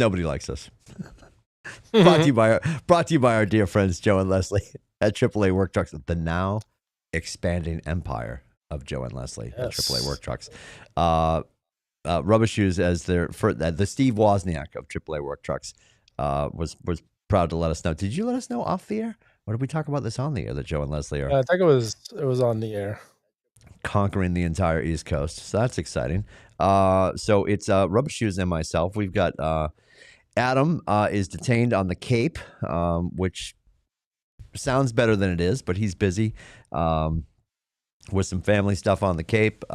Nobody likes us. Brought to you by our dear friends Joe and Leslie at AAA Work Trucks, the now expanding empire of Joe and Leslie at AAA Work Trucks. Rubber Shoes as the Steve Wozniak of AAA Work Trucks was proud to let us know. Did you let us know off the air? Or did we talk about this on the air that Joe and Leslie are? I think it was on the air. Conquering the entire East Coast. So that's exciting. So it's Rubber Shoes and myself. We've got Adam is detained on the Cape, which sounds better than it is, but he's busy with some family stuff on the Cape.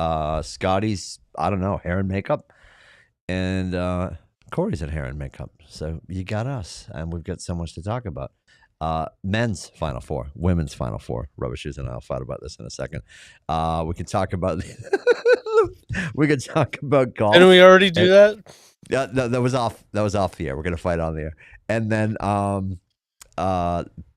Scotty's, I don't know, hair and makeup. And Corey's at hair and makeup. So you got us, and we've got so much to talk about. Men's Final Four, women's Final Four. Rubber Shoes and I'll fight about this in a second. We can talk about golf. Didn't we already do that? Yeah, no, that was off the air. We're gonna fight on the air, and then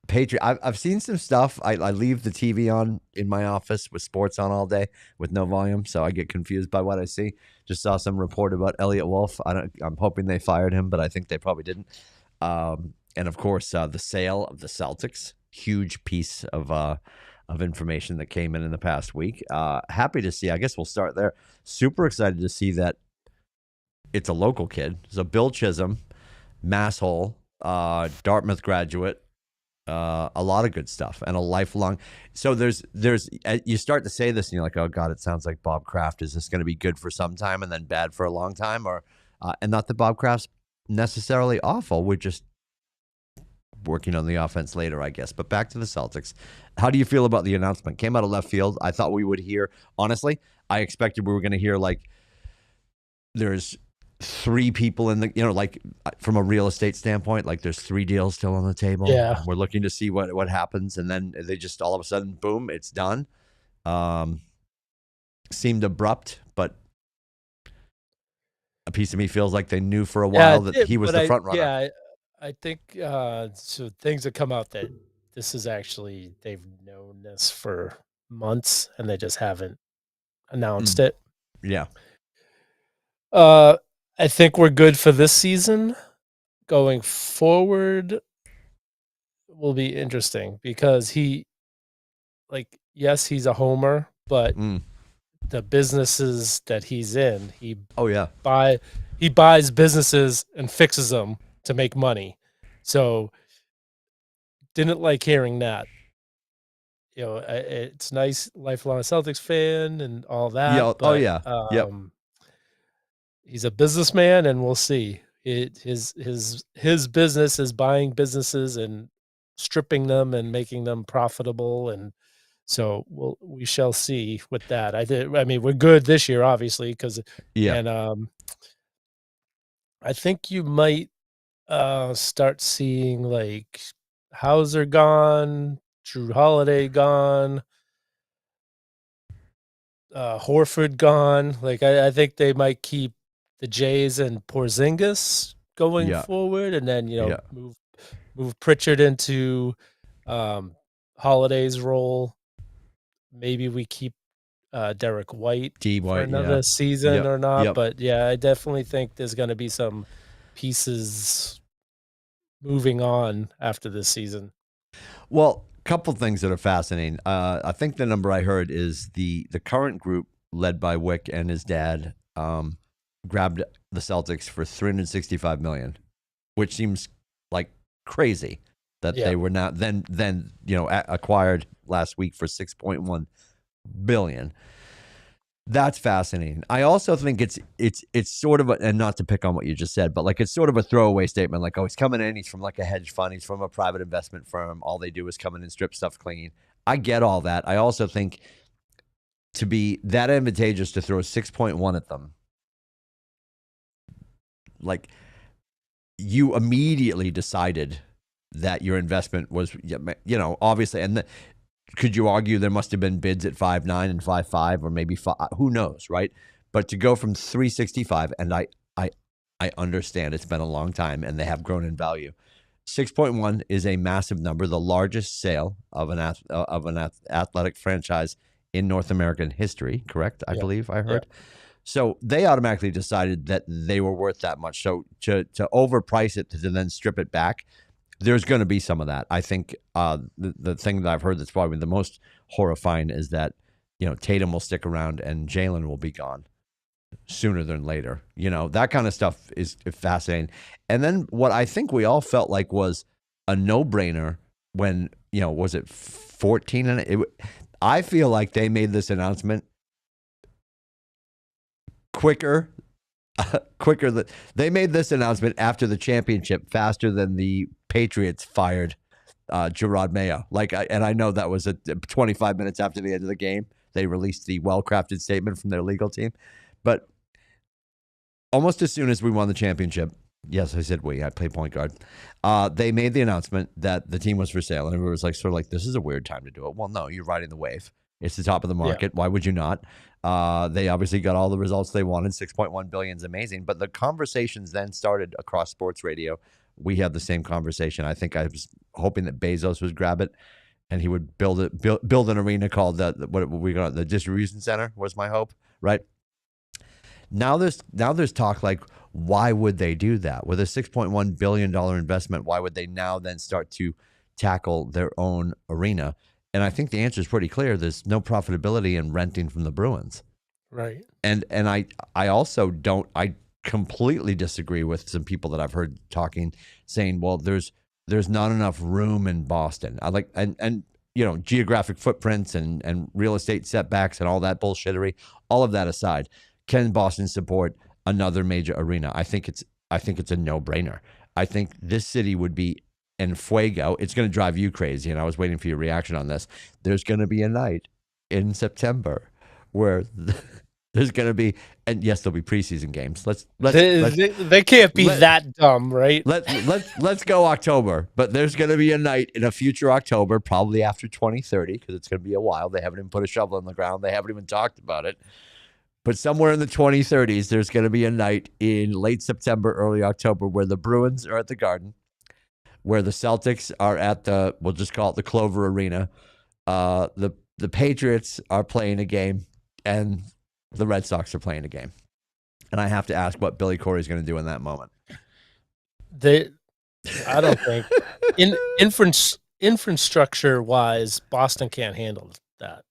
Patriot. I've seen some stuff. I leave the TV on in my office with sports on all day with no volume, so I get confused by what I see. Just saw some report about Elliot Wolf. I'm hoping they fired him, but I think they probably didn't. And of course, the sale of the Celtics, huge piece of information that came in the past week. Happy to see. I guess we'll start there. Super excited to see that it's a local kid. So Bill Chisholm, Masshole, Dartmouth graduate, a lot of good stuff, and a lifelong. So there's you start to say this, and you're like, oh God, it sounds like Bob Kraft. Is this going to be good for some time and then bad for a long time, or and not that Bob Kraft's necessarily awful. We're just working on the offense later, I guess. But back to the Celtics. How do you feel about the announcement? Came out of left field. I thought we would hear, honestly, I expected we were going to hear like there's 3 people in the, like from a real estate standpoint, like there's 3 deals still on the table. Yeah. We're looking to see what happens. And then they just all of a sudden, boom, it's done. Seemed abrupt, but a piece of me feels like they knew for a while that he was the front runner. Yeah, I think so. Things have come out that this is actually, they've known this for months and they just haven't announced it. Yeah. I think we're good for this season. Going forward will be interesting because yes, he's a homer, but the businesses that he's in, he buys businesses and fixes them to make money. So didn't like hearing that. It's nice, lifelong Celtics fan and all that. Yeah. But, he's a businessman, and we'll see. His business is buying businesses and stripping them and making them profitable, and so we shall see with that. I mean, we're good this year, obviously, because and I think you might start seeing like Hauser gone, Drew Holiday gone, Horford gone. Like I think they might keep the Jays and Porzingis going forward, and then move Pritchard into Holiday's role. Maybe we keep Derek White for another season or not. But yeah, I definitely think there's going to be some pieces moving on after this season. Well, a couple things that are fascinating. I think the number I heard is the current group led by Wick and his dad grabbed the Celtics for $365 million, which seems like crazy that they were not then acquired last week for $6.1 billion. That's fascinating. I also think it's sort of and not to pick on what you just said, but like it's sort of a throwaway statement. Like, oh, he's coming in. He's from like a hedge fund. He's from a private investment firm. All they do is come in and strip stuff clean. I get all that. I also think to be that advantageous to throw 6.1 at them, like you immediately decided that your investment was, obviously, and could you argue there must have been bids at 5.9 and 5.5 or maybe 5, who knows, right? But to go from 365, and I understand it's been a long time and they have grown in value. 6.1 is a massive number, the largest sale of an athletic franchise in North American history. Correct? I believe I heard. So they automatically decided that they were worth that much. So to overprice it to then strip it back, there's going to be some of that. I think the thing that I've heard that's probably the most horrifying is that Tatum will stick around and Jalen will be gone sooner than later. That kind of stuff is fascinating. And then what I think we all felt like was a no-brainer when was it 14 and I feel like they made this announcement quicker that they made this announcement after the championship faster than the Patriots fired Gerard Mayo. And I know that was 25 minutes after the end of the game. They released the well-crafted statement from their legal team. But almost as soon as we won the championship, yes, I said I play point guard. They made the announcement that the team was for sale, and everyone was this is a weird time to do it. Well, no, you're riding the wave. It's the top of the market. Yeah. Why would you not? They obviously got all the results they wanted. $6.1 billion is amazing. But the conversations then started across sports radio. We had the same conversation. I think I was hoping that Bezos would grab it and he would build an arena called the distribution center was my hope, right? Now there's talk why would they do that? With a $6.1 billion investment, why would they now then start to tackle their own arena? And I think the answer is pretty clear. There's no profitability in renting from the Bruins. Right. And I also don't, I completely disagree with some people that I've heard talking, saying, well, there's not enough room in Boston. And geographic footprints and real estate setbacks and all that bullshittery, all of that aside, can Boston support another major arena? I think it's a no-brainer. I think this city would be en fuego. It's going to drive you crazy, and I was waiting for your reaction on this. There's going to be a night in September where there's going to be, and yes, there'll be preseason games. They can't be that dumb, right? Let's go October, but there's going to be a night in a future October, probably after 2030, because it's going to be a while. They haven't even put a shovel in the ground. They haven't even talked about it. But somewhere in the 2030s, there's going to be a night in late September, early October, where the Bruins are at the Garden, where the Celtics are at we'll just call it the Clover Arena. The Patriots are playing a game, and the Red Sox are playing a game. And I have to ask what Billy Corey is going to do in that moment. I don't think infrastructure-wise, Boston can't handle that.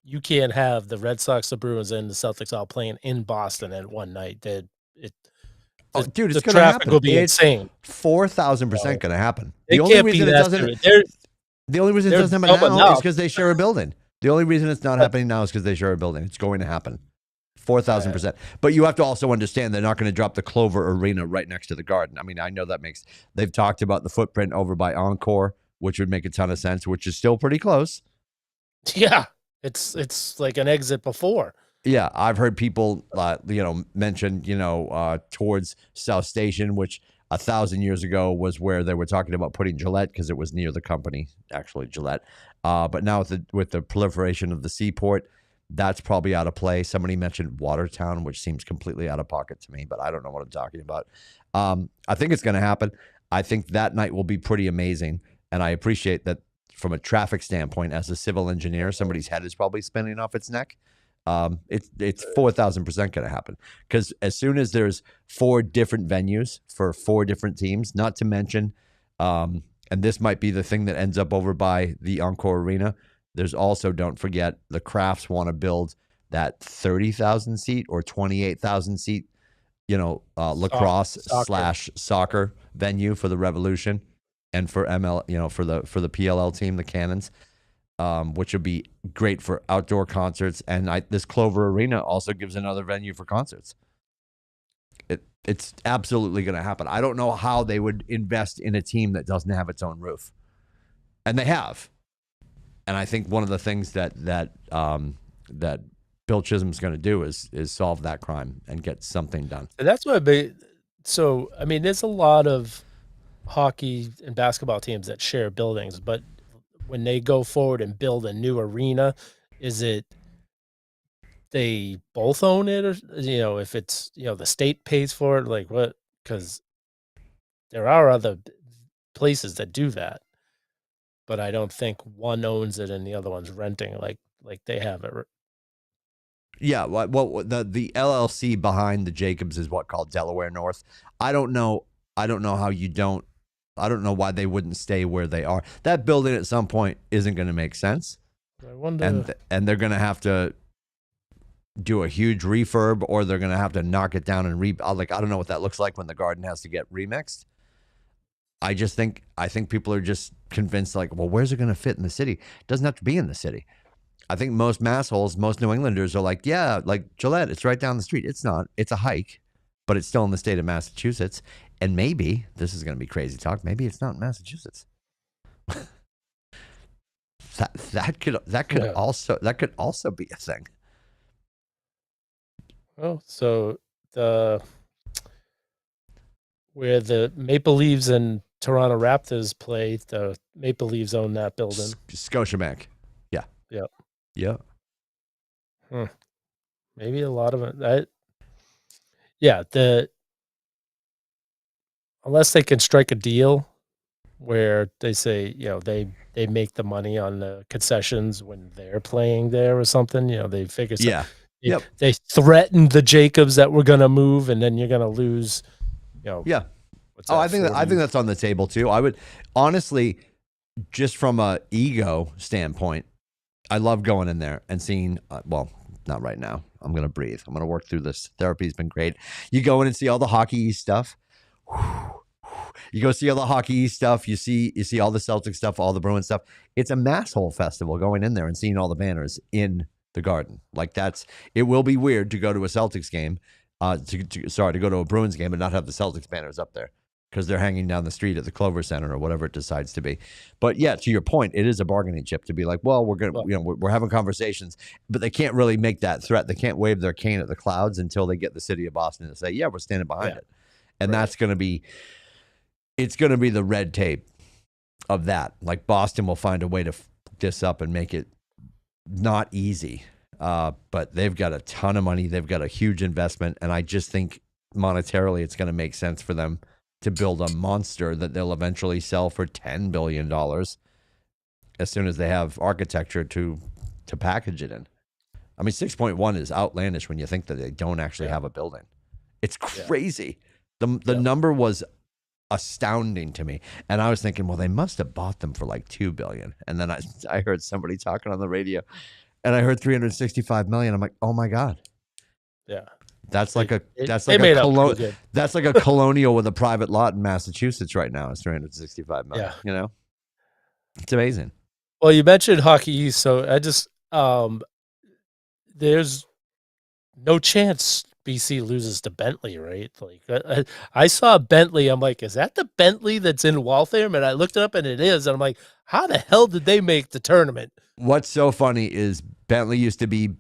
You can't have the Red Sox, the Bruins, and the Celtics all playing in Boston at one night. Dude, it's going to traffic happen. Will be insane. 4,000% going to happen. The only reason it doesn't happen now is because they share a building. The only reason it's not happening now is because they share a building. It's going to happen. 4,000%. But you have to also understand they're not going to drop the Clover Arena right next to the Garden. I mean, I know they've talked about the footprint over by Encore, which would make a ton of sense, which is still pretty close. Yeah. It's like an exit before. Yeah, I've heard people, mention, towards South Station, which 1,000 years ago was where they were talking about putting Gillette because it was near the company, actually Gillette. But now with the proliferation of the seaport, that's probably out of play. Somebody mentioned Watertown, which seems completely out of pocket to me, but I don't know what I'm talking about. I think it's going to happen. I think that night will be pretty amazing, and I appreciate that. From a traffic standpoint, as a civil engineer, somebody's head is probably spinning off its neck. It's 4,000% going to happen because as soon as there's 4 different venues for 4 different teams, not to mention, and this might be the thing that ends up over by the Encore Arena. There's also, don't forget, the Crafts want to build that 30,000 seat or 28,000 seat, lacrosse / soccer venue for the Revolution. And for ML, for the PLL team, the Cannons, which would be great for outdoor concerts. And this Clover Arena also gives another venue for concerts. It's absolutely going to happen. I don't know how they would invest in a team that doesn't have its own roof, and they have. And I think one of the things that Bill Chisholm's going to do is solve that crime and get something done. And that's what. So I mean, there's a lot of hockey and basketball teams that share buildings, but when they go forward and build a new arena, is it they both own it, or if it's the state pays for it, like what? Because there are other places that do that, but I don't think one owns it and the other one's renting like they have it. Yeah, well, the LLC behind the Jacobs is what called Delaware North. I don't know. I don't know how you don't. I don't know why they wouldn't stay where they are. That building at some point isn't going to make sense, I wonder. and they're going to have to do a huge refurb, or they're going to have to knock it down and like, I don't know what that looks like when the garden has to get remixed. I think people are just convinced, like, well, where's it going to fit in the city? It doesn't have to be in the city. I think most massholes, most New Englanders are like, yeah, like Gillette, it's right down the street. It's not. It's a hike, but it's still in the state of Massachusetts. And maybe, this is going to be crazy talk, maybe it's not in Massachusetts. that could also be a thing. Oh, so where the Maple Leafs and Toronto Raptors play, the Maple Leafs own that building. Scotiabank. Yeah. Yeah. Yeah. Maybe a lot of it. Yeah, unless they can strike a deal where they say, they make the money on the concessions when they're playing there or something, they figure yeah. Yep. They threatened the Jacobs that we're going to move, and then you're going to lose, Yeah. I think that's on the table too. I would honestly, just from a ego standpoint, I love going in there and seeing, well, not right now. I'm going to breathe. I'm going to work through this. Therapy's been great. You go in and see all the Hockey East stuff. You go see all the Hockey East stuff. You see all the Celtic stuff, all the Bruins stuff. It's a masshole festival going in there and seeing all the banners in the Garden. Like, it will be weird to go to a Celtics game, to go to a Bruins game and not have the Celtics banners up there, because they're hanging down the street at the Clover Center or whatever it decides to be. But yeah, to your point, it is a bargaining chip to be like, well, we're having conversations, but they can't really make that threat. They can't wave their cane at the clouds until they get the city of Boston to say, yeah, we're standing behind it. And that's going to be, it's going to be the red tape of that. Like, Boston will find a way to this up and make it not easy. But they've got a ton of money. They've got a huge investment. And I just think monetarily, it's going to make sense for them to build a monster that they'll eventually sell for $10 billion as soon as they have architecture to package it in. I mean, 6.1 is outlandish when you think that they don't actually have a building. It's crazy. The number was astounding to me. And I was thinking, well, they must have bought them for like $2 billion. And then I heard somebody talking on the radio, and I heard $365 million. I'm like, oh my God. Yeah. That's like a colonial with a private lot in Massachusetts right now. It's $365 million. Yeah. It's amazing. Well, you mentioned Hockey East, so I just there's no chance BC loses to Bentley, right? Like, I saw Bentley. I'm like, is that the Bentley that's in Waltham? And I looked it up, and it is. And I'm like, how the hell did they make the tournament? What's so funny is Bentley used to be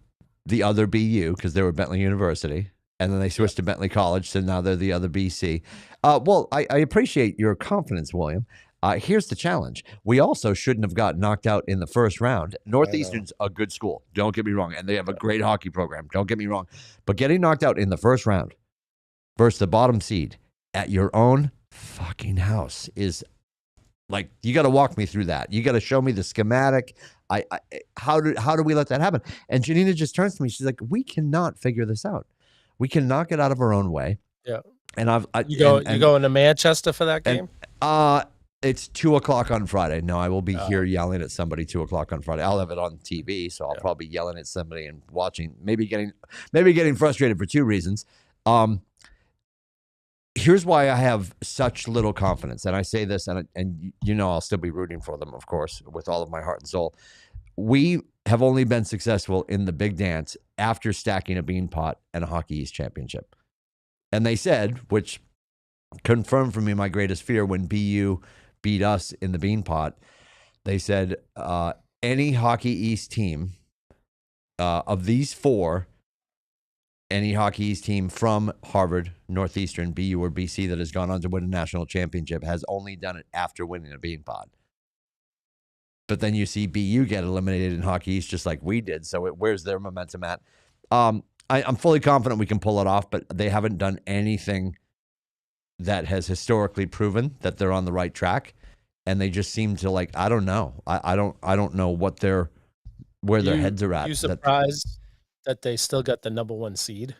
the other BU because they were Bentley University. And then they switched to Bentley College, so now they're the other BC. Well, I appreciate your confidence, William. Here's the challenge. We also shouldn't have got knocked out in the first round. Northeastern's a good school. Don't get me wrong. And they have a great hockey program. Don't get me wrong. But getting knocked out in the first round versus the bottom seed at your own fucking house is like, you got to walk me through that. You got to show me the schematic. How do we let that happen? And Janina just turns to me. She's like, we cannot figure this out. We cannot get out of our own way. Yeah. And you going to Manchester for that game? It's 2:00 on Friday. No, I will be here yelling at somebody 2:00 on Friday. I'll have it on TV, so I'll probably be yelling at somebody and watching, maybe getting frustrated for two reasons. Here's why I have such little confidence, and I say this, and I'll still be rooting for them, of course, with all of my heart and soul. We have only been successful in the big dance after stacking a bean pot and a Hockey East championship. And they said, which confirmed for me my greatest fear when BU beat us in the bean pot, they said any Hockey East team of these four, any Hockey East team from Harvard, Northeastern, BU, or BC that has gone on to win a national championship has only done it after winning a bean pot. But then you see BU get eliminated in Hockey East just like we did. So where's their momentum at? I'm fully confident we can pull it off, but they haven't done anything that has historically proven that they're on the right track. And they just seem to, like, I don't know. I don't know where their heads are at. You surprised that they still got the number 1 seed?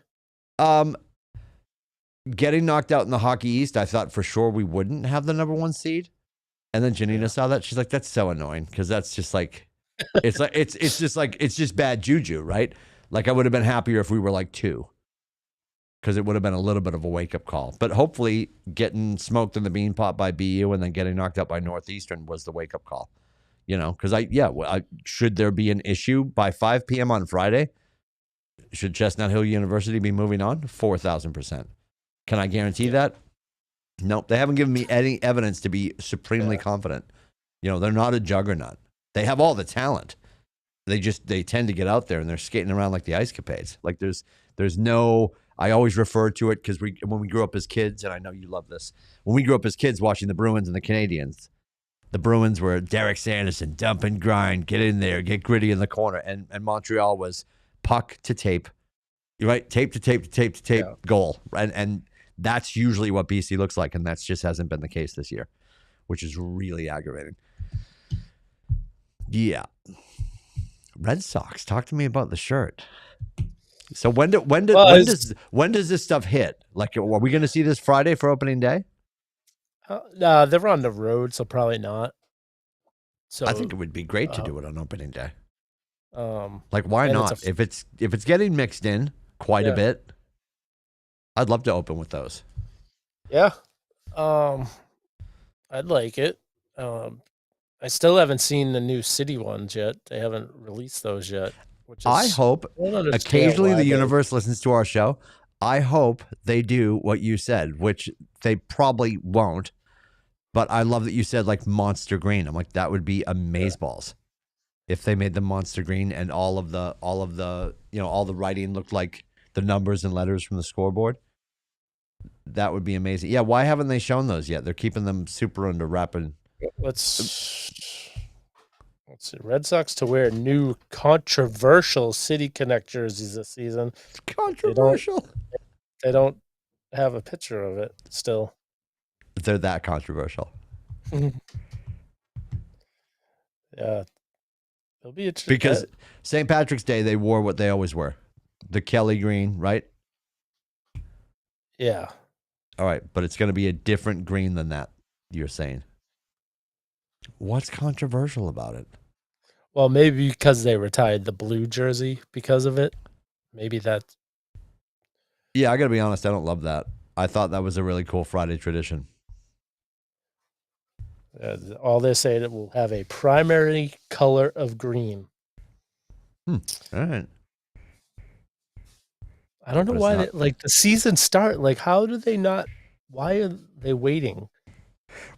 Um, getting knocked out in the Hockey East, I thought for sure we wouldn't have the number 1 seed. And then Janina saw that. She's like, that's so annoying because that's just like, it's just bad juju, right? Like I would have been happier if we were like 2 because it would have been a little bit of a wake up call. But hopefully getting smoked in the bean pot by BU and then getting knocked out by Northeastern was the wake up call, because should there be an issue by 5 p.m. on Friday? Should Chestnut Hill University be moving on? 4,000%. Can I guarantee that? Nope. They haven't given me any evidence to be supremely confident. They're not a juggernaut. They have all the talent. They tend to get out there and they're skating around like the Ice Capades. Like there's no, I always refer to it because when we grew up as kids, and I know you love this, when we grew up as kids watching the Bruins and the Canadians, the Bruins were Derek Sanderson, dump and grind, get in there, get gritty in the corner. And Montreal was puck to tape, right? Tape to tape to tape to tape, goal. And that's usually what BC looks like, and that just hasn't been the case this year, which is really aggravating. Yeah. Red Sox, talk to me about the shirt. So when does this stuff hit? Like, are we going to see this Friday for opening day? No, they're on the road, so probably not. So I think it would be great to do it on opening day. Like, why not? If it's getting mixed in quite a bit, I'd love to open with those. Yeah. I'd like it. I still haven't seen the new city ones yet. They haven't released those yet. I hope occasionally the universe listens to our show. I hope they do what you said, which they probably won't. But I love that you said like monster green. I'm like, that would be amazeballs if they made the monster green and all of the all the writing looked like the numbers and letters from the scoreboard. That would be amazing. Yeah, why haven't they shown those yet? They're keeping them super under wrap. Let's see. Red Sox to wear new controversial City Connect jerseys this season. It's controversial. They don't have a picture of it still. They're that controversial. Yeah. It'll be interesting. Because St. Patrick's Day, they wore what they always wear. The Kelly green, right? Yeah. All right, but it's going to be a different green than that, you're saying. What's controversial about it? Well, maybe because they retired the blue jersey because of it. Maybe that's... Yeah, I got to be honest, I don't love that. I thought that was a really cool Friday tradition. All they're saying, it will have a primary color of green. All right. I don't know why the season start. Like, how do they not? Why are they waiting?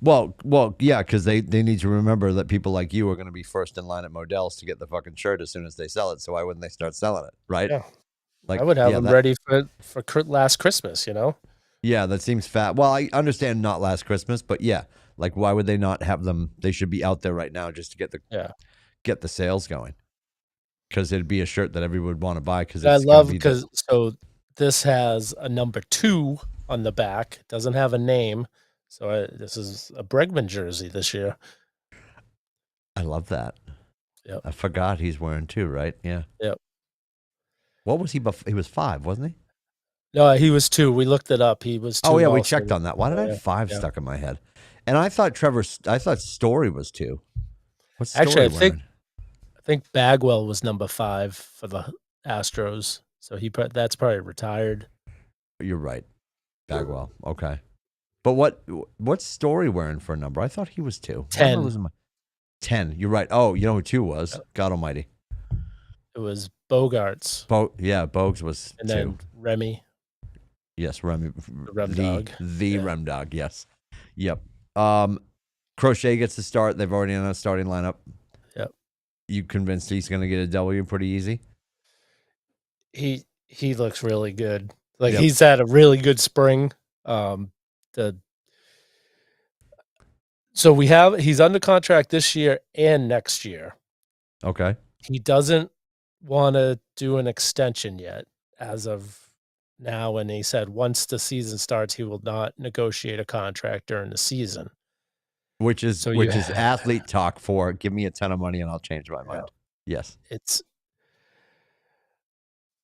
Well, yeah, because they need to remember that people like you are going to be first in line at Modell's to get the fucking shirt as soon as they sell it. So why wouldn't they start selling it, right? Yeah. Like I would have them ready for last Christmas. Yeah, that seems fat. Well, I understand not last Christmas, but yeah, like why would they not have them? They should be out there right now just to get the sales going. Because it'd be a shirt that everyone would want to buy. Because so this has a number 2 on the back. It doesn't have a name. So this is a Bregman jersey this year. I love that. Yep. I forgot he's wearing 2, right? Yeah. Yep. What was he? He was 5, wasn't he? No, he was 2. We looked it up. He was 2. Oh yeah, we checked on that. Why did I have 5 stuck in my head? And I thought Story was 2. What's Story wearing? I think Bagwell was number 5 for the Astros. So that's probably retired. You're right. Bagwell. Okay. But what's Story wearing for a number? I thought he was 2. 10. 10. You're right. Oh, you know who 2 was? God almighty. It was Bogarts. Bogues was and 2. Then Remy. Yes, Remy. The Rem Dog. The Rem Dog, yes. Yep. Crochet gets the start. They've already on a starting lineup. Yep. You convinced he's going to get a W pretty easy? He looks really good. Like he's had a really good spring. So he's under contract this year and next year. Okay. He doesn't want to do an extension yet as of now, and he said once the season starts, he will not negotiate a contract during the season. Which is athlete talk for give me a ton of money and I'll change my mind. Yes.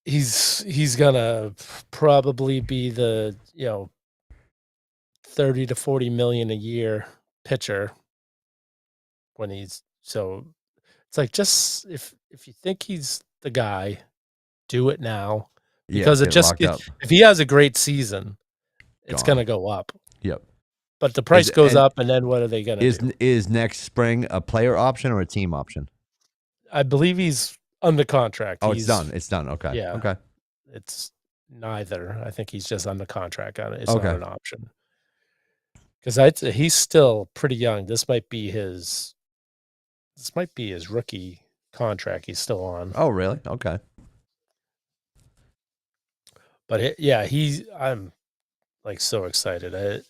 he's gonna probably be the 30 to 40 million a year pitcher when he's so it's like just if you think he's the guy, do it now Yeah, because it get just locked up. if he has a great season, it's Gone. gonna go up. Yep. But the price goes up, and then what are they gonna do? Is next spring a player option or a team option? I believe he's under contract. Oh, it's done. It's done. Okay. Yeah, Okay. it's neither. I think he's just under contract on it. It's not Okay. an option. Because he's still pretty young. This might be his rookie contract he's still on. Oh, really? Okay. But I'm like so excited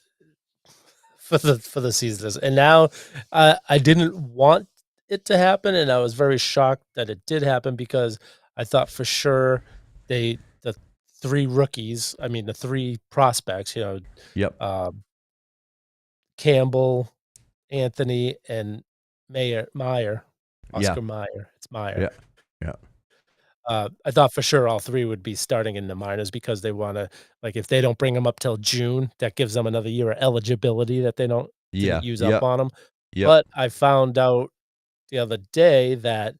for the season. And now I didn't want it to happen, and I was very shocked that it did happen because I thought for sure the three rookies, I mean the three prospects, Yep. Campbell, Anthony, and Meyer, Oscar Meyer. It's Meyer. Yeah. Yeah. I thought for sure all three would be starting in the minors because they want to, like, if they don't bring them up till June, that gives them another year of eligibility that they didn't Yeah. use up Yep. on them. Yep. But I found out the other day that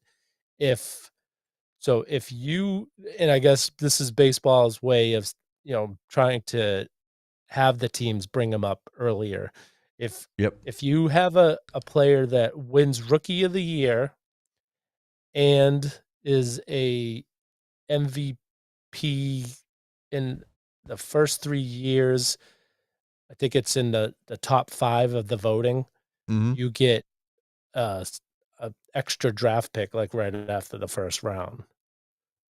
if you, and I guess this is baseball's way of trying to have the teams bring them up earlier. Yep. If you have a player that wins Rookie of the Year and is a MVP in the first 3 years, I think it's in the top 5 of the voting, Mm-hmm. you get a extra draft pick, like, right after the first round.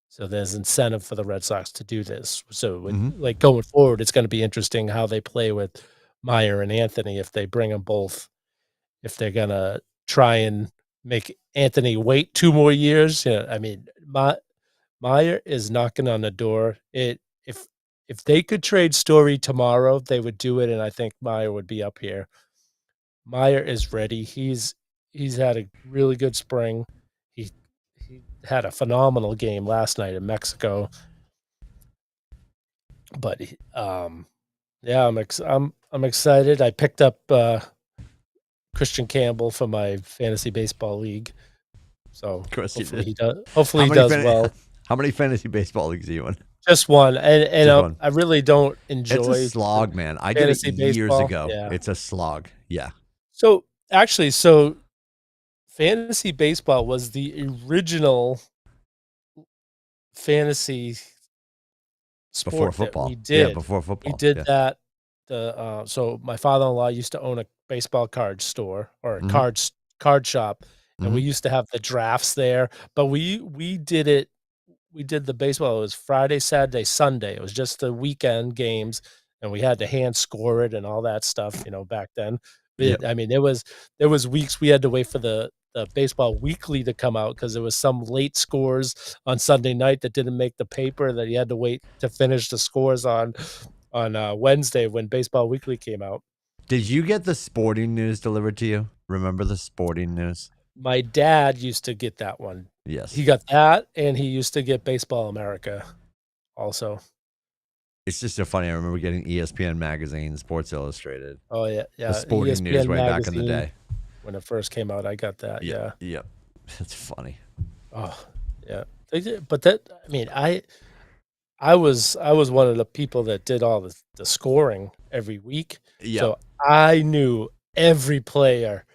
So there's incentive for the Red Sox to do this. So, like, going forward, it's gonna be interesting how they play with Meyer and Anthony if they bring them both, if they're gonna try and make Anthony wait 2 more years. I mean, Meyer is knocking on the door. If they could trade Story tomorrow, they would do it, and I think Meyer would be up here. Meyer is ready. He's had a really good spring. He he had a phenomenal game last night in Mexico. But yeah, I'm excited. I picked up Christian Campbell for my fantasy baseball league. So hopefully he does. Hopefully he does well. How many fantasy baseball leagues are you in? Just one, and Just one. I really don't enjoy. It's a slog, man. I did it years ago. Yeah. It's a slog. Yeah. So actually, fantasy baseball was the original fantasy sport before football. That we did. Yeah, before football. We did that. So my father-in-law used to own a baseball card store or a card shop, and we used to have the drafts there. But we did it. We did the baseball. It was Friday, Saturday, Sunday. It was just the weekend games, and we had to hand score it and all that stuff. Back then. I mean, there was weeks we had to wait for the baseball weekly to come out because there was some late scores on Sunday night that didn't make the paper that you had to wait to finish the scores on Wednesday when baseball weekly came out. Did you get the sporting news delivered to you? Remember the sporting news? My dad used to get that one. Yes. He got that, and he used to get Baseball America also. It's just so funny. I remember getting ESPN magazine, Sports Illustrated. Oh, yeah. The sporting ESPN news way back in the day. When it first came out, I got that. Yeah. Yep. That's funny. Oh, yeah. But I mean, I was one of the people that did all the scoring every week. Yeah. So I knew every player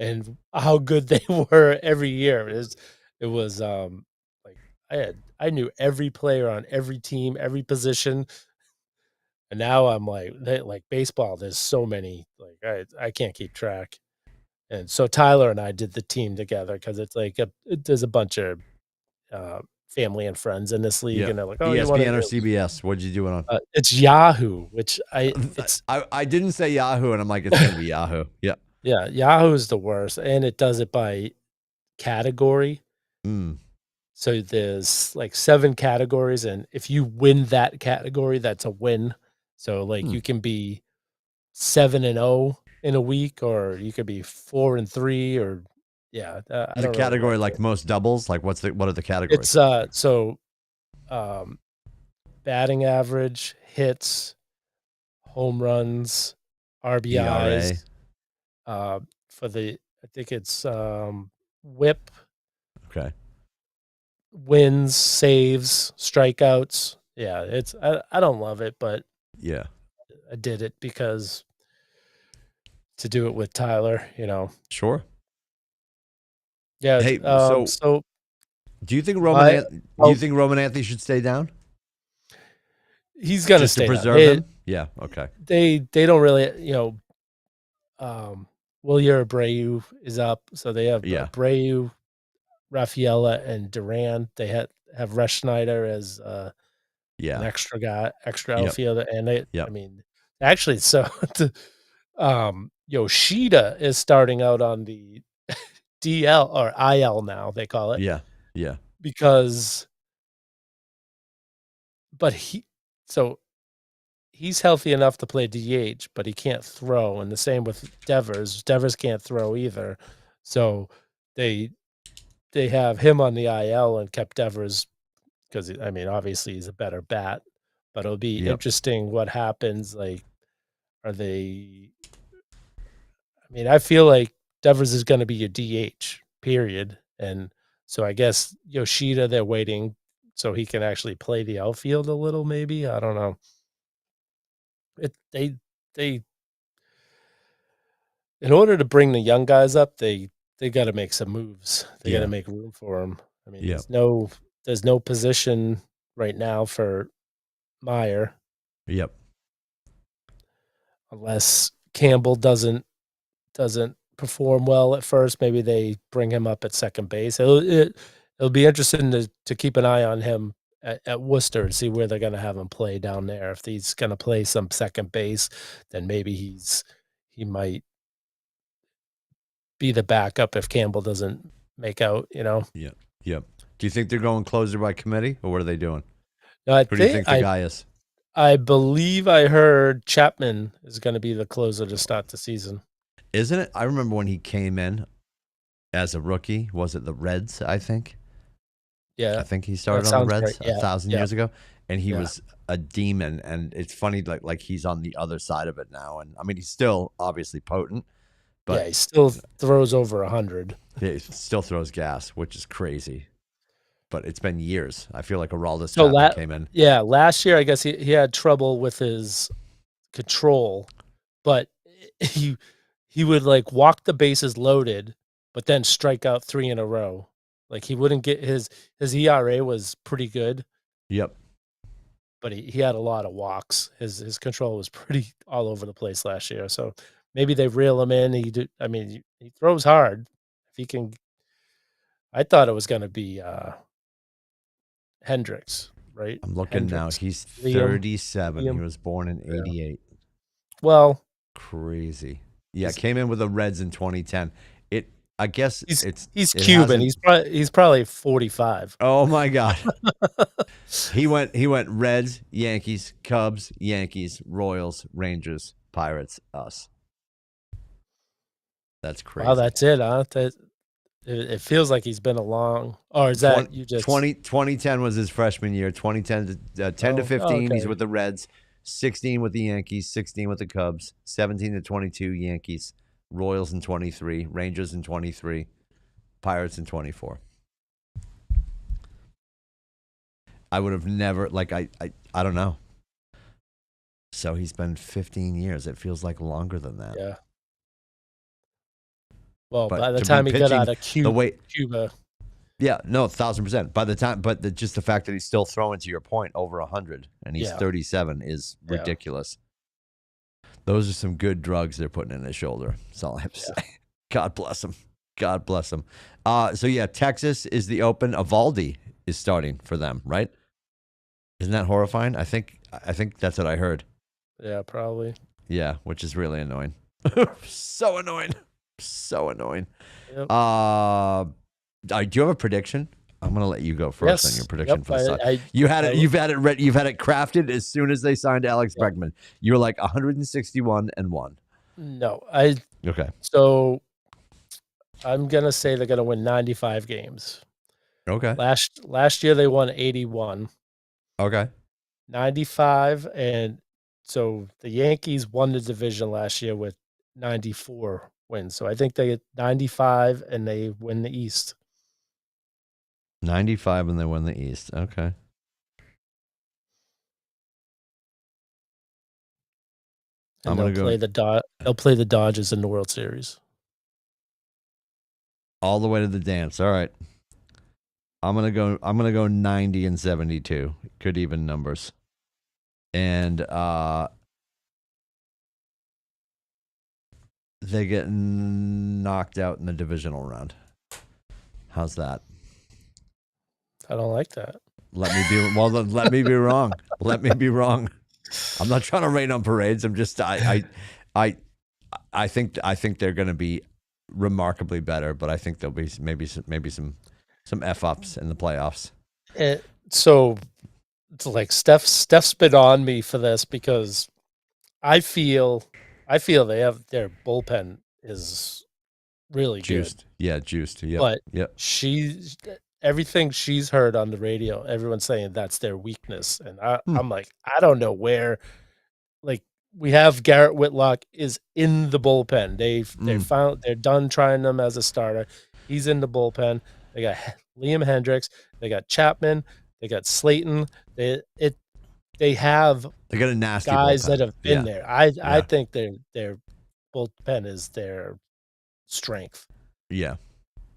and how good they were every year. It was like I knew every player on every team, every position. And now I'm like baseball, there's so many, like I can't keep track. And so Tyler and I did the team together because it's like there's a bunch of family and friends in this league, and they're like, "Oh, ESPN or CBS? What'd you do it on?" It's Yahoo, which I didn't say Yahoo, and I'm like, it's gonna be Yahoo. Yeah, yeah, Yahoo is the worst, and it does it by category. So there's like 7 categories, and if you win that category, that's a win. So like you can be 7-0 in a week, or you could be 4-3, or yeah. The category like most doubles. Like what are the categories? It's batting average, hits, home runs, ERA. RBIs. For the I think it's WHIP, Okay. wins, saves, strikeouts. Yeah, it's I don't love it, but Yeah. I did it because to do it with Tyler, Sure. Yeah. Hey, so So do you think my oh, Roman Anthony should stay down he's gonna just to stay down. preserve him? Yeah. Okay. They don't really, um, Wilyer Abreu is up, so they have Yeah. Abreu, Rafaela, and Duran. They have Resch Schneider as an Yeah. extra guy, extra Yep. outfielder, and I Yep. mean, actually, so Yoshida is starting out on the DL or IL now they call it Yeah. Yeah. because, but so he's healthy enough to play DH, but he can't throw, and the same with Devers. Devers can't throw either, so they they have him on the IL and kept Devers because I mean, obviously he's a better bat, but it'll be Yep. interesting what happens. Like, are they? I mean, I feel like Devers is going to be your DH, period, and so I guess Yoshida they're waiting so he can actually play the outfield a little. Maybe I don't know. They in order to bring the young guys up, they got to make some moves. They got to Yeah. make room for them. I mean, Yep. there's no position right now for Meyer Yep. unless Campbell doesn't perform well at first. Maybe they bring him up at second base. It'll be interesting to keep an eye on him at Worcester and see where they're going to have him play down there. If he's going to play some second base, then maybe he might be the backup if Campbell doesn't make out. Yep. Yep. Do you think they're going closer by committee, or what are they doing? No, I Who do you think think the guy is? I believe I heard Chapman is going to be the closer to start the season. Isn't it? I remember when he came in as a rookie. Was it the Reds? I think. Yeah, I think he that started on the sounds right. Reds a Yeah, thousand yeah, years ago, and he yeah, was a demon. And it's funny, like he's on the other side of it now. And I mean, he's still obviously potent, yeah. but He still throws over 100. he still throws gas, which is crazy. But it's been years. I feel like Aroldis So Chapman came in. last year I guess he had trouble with his control, but he he would like walk the bases loaded, but then strike out 3 in a row. Like he wouldn't get his ERA was pretty good, Yep. but he had a lot of walks. His control was pretty all over the place last year. So maybe they reel him in. I mean, he throws hard. If he can, I thought it was going to be Hendricks, right? I'm looking now. Hendricks, He's Liam, 37. He Liam. was born in Yeah. '88. Well, Crazy. Yeah, he's came in with the Reds in 2010. It. I guess he's it's. he's It Cuban. hasn't. He's probably 45. Oh my God. He went Reds, Yankees, Cubs, Yankees, Royals, Rangers, Pirates, us. That's Wow, crazy. that's it, huh? It feels like he's been along. Or is that 20, you just? 2010 was his freshman year. 2010 to 10 to Oh, 15, he's okay. with the Reds. 16 with the Yankees. 16 with the Cubs. 17 to 22, Yankees. Royals in 23. Rangers in 23. Pirates in 24. I would have never I don't know. So he's been 15 years. It feels like longer than that. Yeah. Well, by But the to be time he got pitching out of the way, Cuba, yeah, no, 1,000%. By the time, but just the fact that he's still throwing, to your point, over 100 and he's yeah, 37 is yeah, ridiculous. Those are some good drugs they're putting in his shoulder. That's all I have to yeah. say. God bless him. God bless him. So yeah, Texas is the open. Evaldi is starting for them, right? Isn't that horrifying? I think that's what I heard. Yeah, probably. Yeah, which is really annoying. So annoying. So annoying. Yep. Do you have a prediction? I'm gonna let you go first on your Yes. prediction Yep. for the Sun. I You had I it. You've had it ready. You've had it crafted as soon as they signed Alex Yep. Bregman. You were like 161 and one. No, Okay. so I'm gonna say they're gonna win 95 games. Okay. Last year they won 81. Okay. 95, and so the Yankees won the division last year with 94 wins. So I think they get 95 and they win the East. 95 and they win the East. Okay. And I'm gonna go they'll play the Dodgers in the World Series. all the way to the dance. All right. I'm gonna go 90 and 72. Good even numbers. And they get knocked out in the divisional round. How's that? I don't like that. Let me be let me be wrong. Let me be wrong. I'm not trying to rain on parades. I'm just I think they're going to be remarkably better, but I think there'll be maybe some f ups in the playoffs. So it's like Steph's been on me for this because I feel they have their bullpen is really Juiced. good. Yeah, juiced. Yep. But Yep. everything she's heard on the radio, everyone's saying that's their weakness. And I'm like, I don't know where. Like, we have Garrett Whitlock is in the bullpen. They're done trying him as a starter. He's in the bullpen. They got Liam Hendricks. They got Chapman. They got Slayton. They got a nasty guys bullpen. that have been there. I think their bullpen is their strength. Yeah.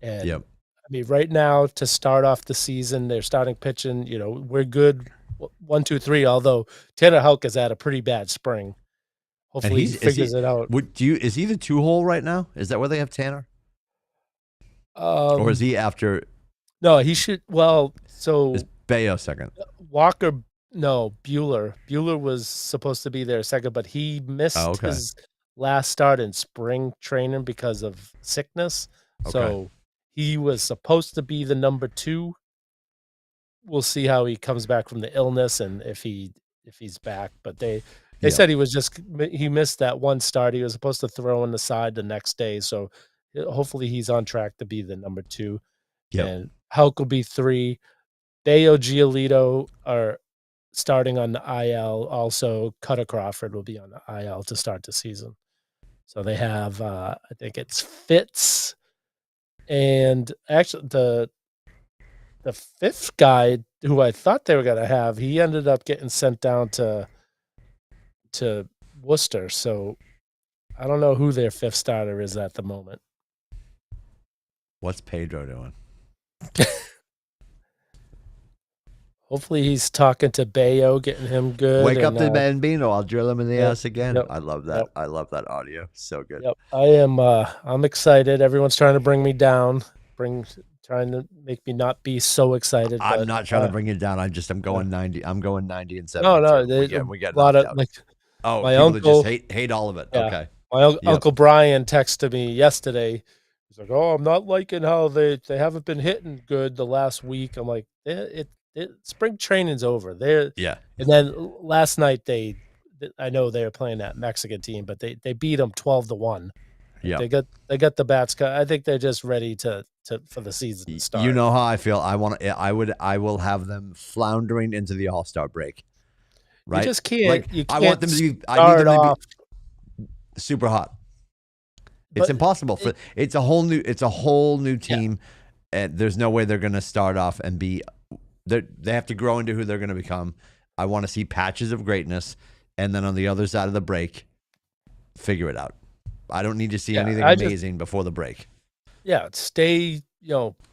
And I mean, right now to start off the season, they're starting pitching. You know, we're good 1, 2, 3. Although Tanner Houck has had a pretty bad spring. Hopefully, he figures it out. Is he the 2-hole right now? Is that where they have Tanner? Or is he after? No, he should. Well, so is Bayo second? Walker, no, Bueller. Bueller was supposed to be there second, but he missed his last start in spring training because of sickness. Okay. So he was supposed to be the number 2. We'll see how he comes back from the illness and if he's back. But they said he missed that one start. He was supposed to throw on the side the next day. So hopefully he's on track to be the number 2. Yep. And Houck will be 3. Bayo, Giolito are starting on the IL. Also, Cutter Crawford will be on the IL to start the season. So they have, I think it's Fitz, and actually the 5th guy who I thought they were going to have, he ended up getting sent down to Worcester. So I don't know who their 5th starter is at the moment. What's Pedro doing? Hopefully he's talking to Bayo, getting him good. Wake up the Bambino. I'll drill him in the ass again. Yep, I love that. Yep. I love that audio. So good. Yep. I am I'm excited. Everyone's trying to bring me down, trying to make me not be so excited. I'm not trying to bring you down. I'm going 90. I'm going 90 and 72. No, we get a lot of like my uncle just hate all of it. Yeah, okay. My Uncle Brian texted me yesterday. He's like, "Oh, I'm not liking how they haven't been hitting good the last week." I'm like, spring training's over. And then last night I know they were playing that Mexican team, but they beat them 12-1. Yeah, they got the bats. I think they're just ready for the season to start. You know how I feel. I will have them floundering into the All-Star break. Right? You just can't. I want them to be. I need them to be super hot. It's impossible it's a whole new team, and there's no way they're going to start off and be. They have to grow into who they're going to become. I want to see patches of greatness, and then on the other side of the break, figure it out. I don't need to see anything amazing before the break. Yeah, stay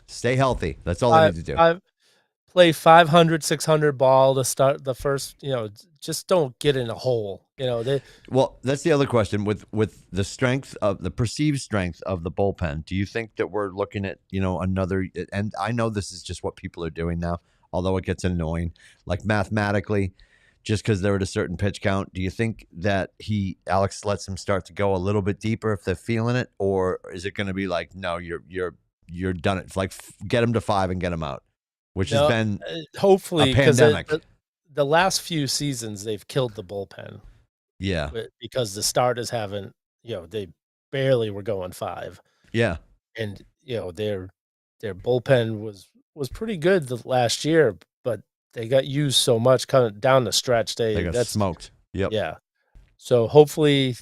healthy. That's all I need to do. Play 500, 600 ball to start the first. Just don't get in a hole. Well, that's the other question with the strength of the perceived strength of the bullpen. Do you think that we're looking at another? And I know this is just what people are doing now. Although it gets annoying, like mathematically, just because they're at a certain pitch count, do you think that Alex lets them start to go a little bit deeper if they're feeling it, or is it going to be like, no, you're done it, like get them to 5 and get them out, which has been hopefully a pandemic. The last few seasons they've killed the bullpen, because the starters haven't, they barely were going 5, and their bullpen was pretty good the last year, but they got used so much coming down the stretch. They got smoked. Yep. Yeah. So hopefully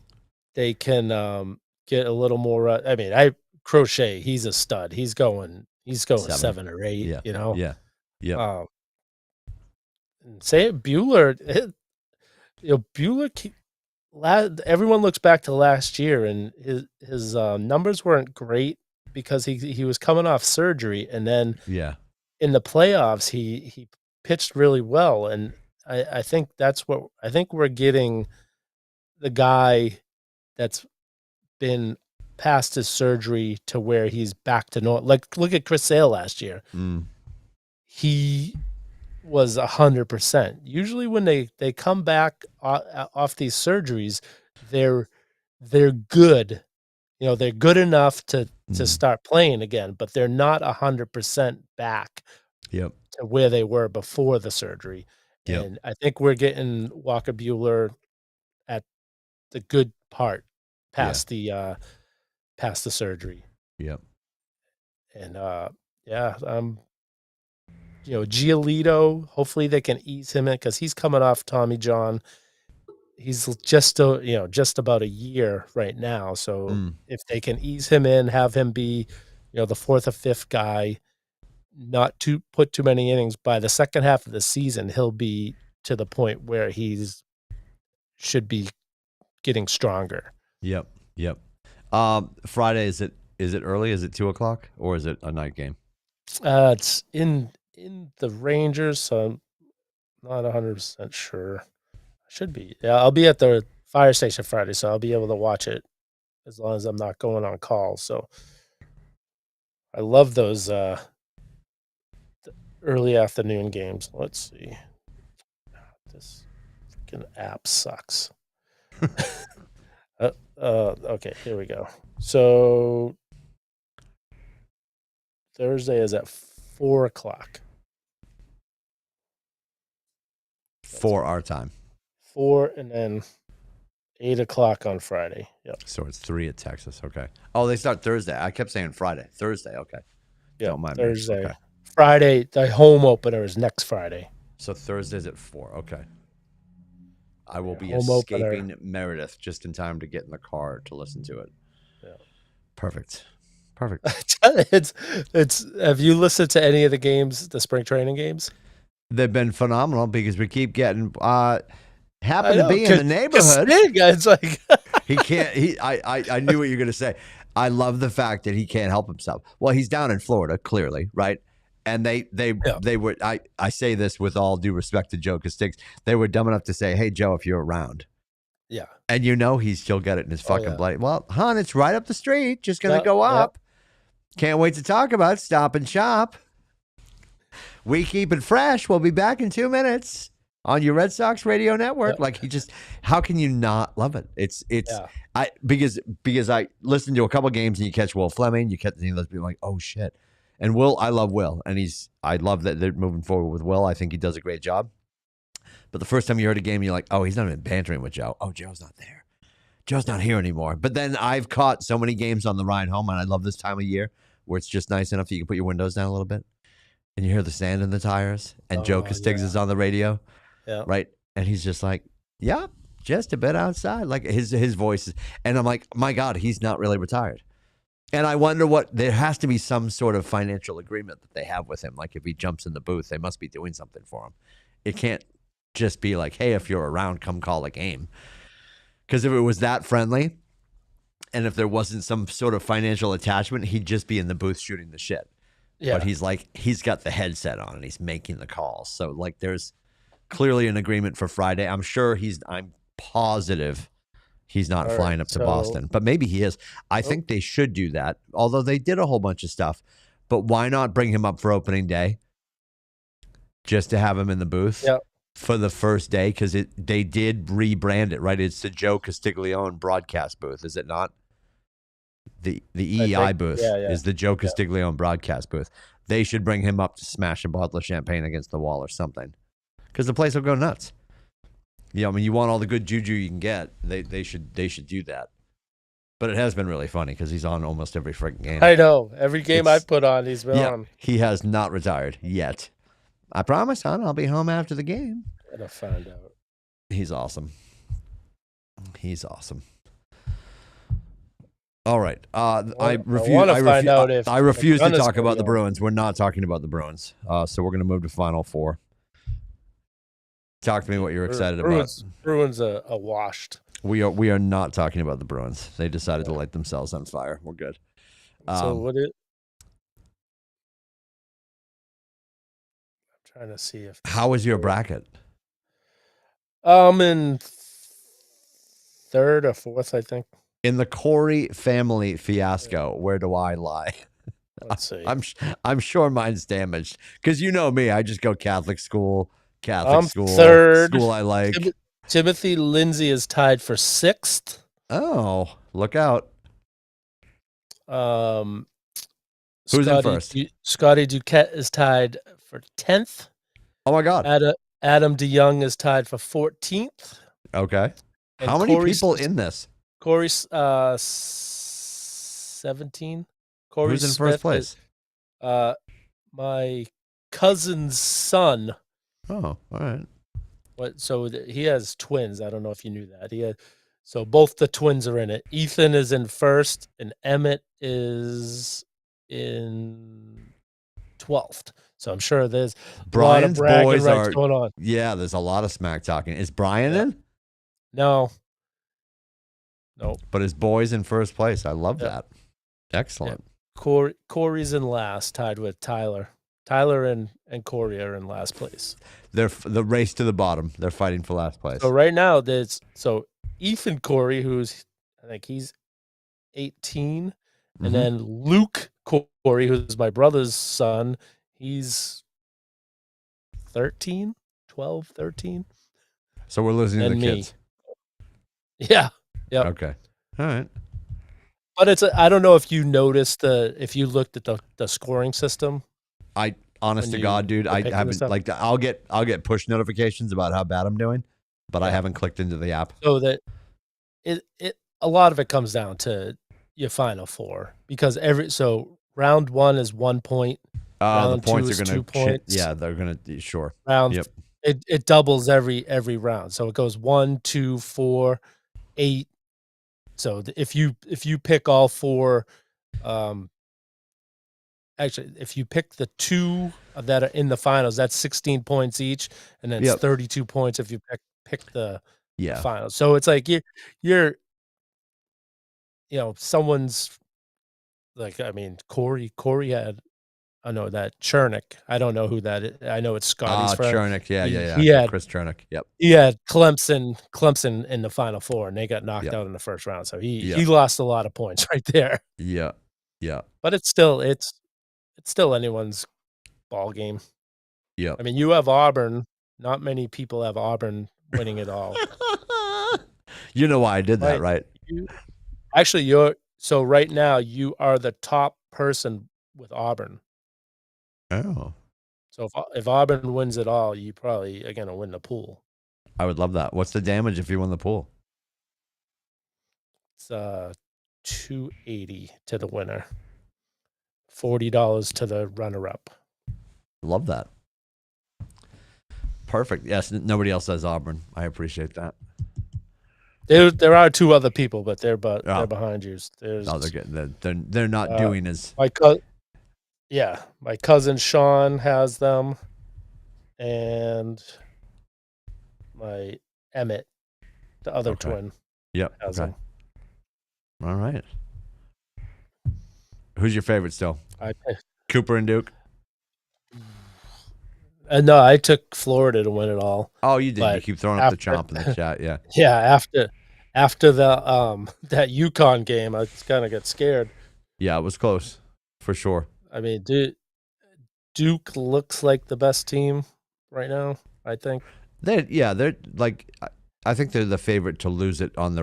they can get a little more. I mean, Crochet, he's a stud. He's going 7 or 8. Yeah. You know. Yeah. Yep. Say it, Bueller. Bueller. Everyone looks back to last year, and his numbers weren't great because he was coming off surgery, and then in the playoffs he pitched really well, and I think we're getting the guy that's been past his surgery to where he's back to normal. Like, look at Chris Sale last year. He was 100%. Usually when they come back off these surgeries, they're good. You know, they're good enough to start playing again, but they're not 100% back to where they were before the surgery. And I think we're getting Walker Bueller at the good part past the surgery. Yep. And Giolito, hopefully they can ease him in because he's coming off Tommy John. He's just about a year right now. So if they can ease him in, have him be, the 4th or 5th guy, not to put too many innings, by the second half of the season, he'll be to the point where he's should be getting stronger. Yep. Friday, is it early? Is it 2:00 or is it a night game? It's in the Rangers, so I'm not 100% sure. Should be. Yeah, I'll be at the fire station Friday, so I'll be able to watch it as long as I'm not going on call. So I love those early afternoon games. Let's see. This freaking app sucks. Okay, here we go. So Thursday is at 4:00. For our time. 4 and then 8:00 on Friday. Yep. So it's 3 at Texas. Okay. Oh, they start Thursday. I kept saying Friday. Thursday. Okay. Yeah. Don't mind Thursday. me. Okay. Friday. The home opener is next Friday. So Thursday's at 4. Okay. I will be escaping Meredith just in time to get in the car to listen to it. Yeah. Perfect. It's. Have you listened to any of the games, the spring training games? They've been phenomenal because we keep getting happen to be in the neighborhood. It's like he can't. I knew what you were going to say. I love the fact that he can't help himself. Well, he's down in Florida, clearly, right? And they were. I say this with all due respect to Joe Castigs. They were dumb enough to say, "Hey, Joe, if you're around." Yeah. And he's still got it in his fucking bloody. Well, hon, it's right up the street. Just gonna go up. Can't wait to talk about it. Stop and Shop. We keep it fresh. We'll be back in 2 minutes on your Red Sox radio network. Like how can you not love it? Because I listened to a couple games and you catch Will Fleming, you catch being like, oh shit. And Will, I love Will, and I love that they're moving forward with Will. I think he does a great job. But the first time you heard a game, you're like, oh, he's not even bantering with Joe. Oh, Joe's not there. Joe's not here anymore. But then I've caught so many games on the ride home, and I love this time of year where it's just nice enough that you can put your windows down a little bit. And you hear the sand in the tires, and Joe Castigs is on the radio, right? And he's just like, "Yeah, just a bit outside." Like his voice is, and I'm like, "My God, he's not really retired." And I wonder there has to be some sort of financial agreement that they have with him. Like if he jumps in the booth, they must be doing something for him. It can't just be like, "Hey, if you're around, come call a game." Because if it was that friendly, and if there wasn't some sort of financial attachment, he'd just be in the booth shooting the shit. Yeah. But he's got the headset on and he's making the calls. So like there's clearly an agreement for Friday. I'm positive he's not flying up to Boston, but maybe he is. I think they should do that. Although they did a whole bunch of stuff, but why not bring him up for opening day? Just to have him in the booth for the first day. Cause they did rebrand it, right? It's the Joe Castiglione broadcast booth. Is it not? The EEI booth is the Joe Castiglione broadcast booth. They should bring him up to smash a bottle of champagne against the wall or something, because the place will go nuts. I mean, you want all the good juju you can get. They should do that. But it has been really funny because he's on almost every freaking game. I know every game I put on, he's been on. He has not retired yet. I promise, hon. I'll be home after the game. Gotta find out. He's awesome. He's awesome. All right. I refuse. I refuse to talk about the Bruins. We're not talking about the Bruins. So we're going to move to Final Four. Talk to me what you're excited about. Bruins are washed. We are not talking about the Bruins. They decided to light themselves on fire. We're good. So what it? I'm trying to see if. How was your bracket? In third or fourth, I think. In the Corey family fiasco, where do I lie? Let's see. I'm sure mine's damaged because you know me. I just go Catholic school. Third. School I like. Timothy Lindsay is tied for sixth. Oh, look out! Who's in first? Scotty Duquette is tied for 10th. Oh my God! Adam DeYoung is tied for 14th. Okay. And how many people in this? Corey's 17. Who's in first place? My cousin's son. Oh, all right. So he has twins. I don't know if you knew that. So both the twins are in it. Ethan is in first, and Emmett is in 12th. So I'm sure there's Brian's a lot of boys are going on. Yeah, there's a lot of smack talking. Is Brian in? No. But his boys in first place. I love that. Excellent. Corey's in last, tied with Tyler. Tyler and Corey are in last place. They're the race to the bottom. They're fighting for last place. So right now, Ethan Corey, I think he's 18, and then Luke Corey, who's my brother's son, he's 13. So we're losing the kids. Yeah. Yeah. Okay. All right. But I don't know if you noticed if you looked at the scoring system. Honest to God, dude, I haven't I'll get push notifications about how bad I'm doing, but I haven't clicked into the app. So that a lot of it comes down to your Final Four because round 1 is 1 point. The points are going to 2 points. Yeah, they're going to sure. It doubles every round. So it goes 1, 2, 4, 8. So if you pick all 4, actually, if you pick the 2 that are in the finals, that's 16 points each, and then it's 32 points if you pick the finals. So it's like you're someone's like, I mean, Corey had, I know that Chernick. I don't know who that is. I know it's Scotty's friend. Chernick, yeah. He had Chris Chernick. Yep. He had Clemson in the Final Four, and they got knocked out in the first round. So he lost a lot of points right there. Yeah. But it's still anyone's ball game. Yeah. I mean, you have Auburn. Not many people have Auburn winning it all. You know why I did that, right? So right now you are the top person with Auburn. Oh. So if Auburn wins it all, you probably are going to win the pool. I would love that. What's the damage if you win the pool? It's $280 to the winner. $40 to the runner-up. Love that. Perfect. Yes, nobody else has Auburn. I appreciate that. There are 2 other people, but they're behind you. They're getting. They're not doing as. My cousin Sean has them, and my Emmett, the other twin, has them. All right. Who's your favorite still? Cooper and Duke? No, I took Florida to win it all. Oh, you did. You keep throwing up the chomp in the chat, yeah. Yeah, after the that UConn game, I kind of got scared. Yeah, it was close, for sure. I mean, Duke looks like the best team right now, I think. They're like, I think they're the favorite to lose it on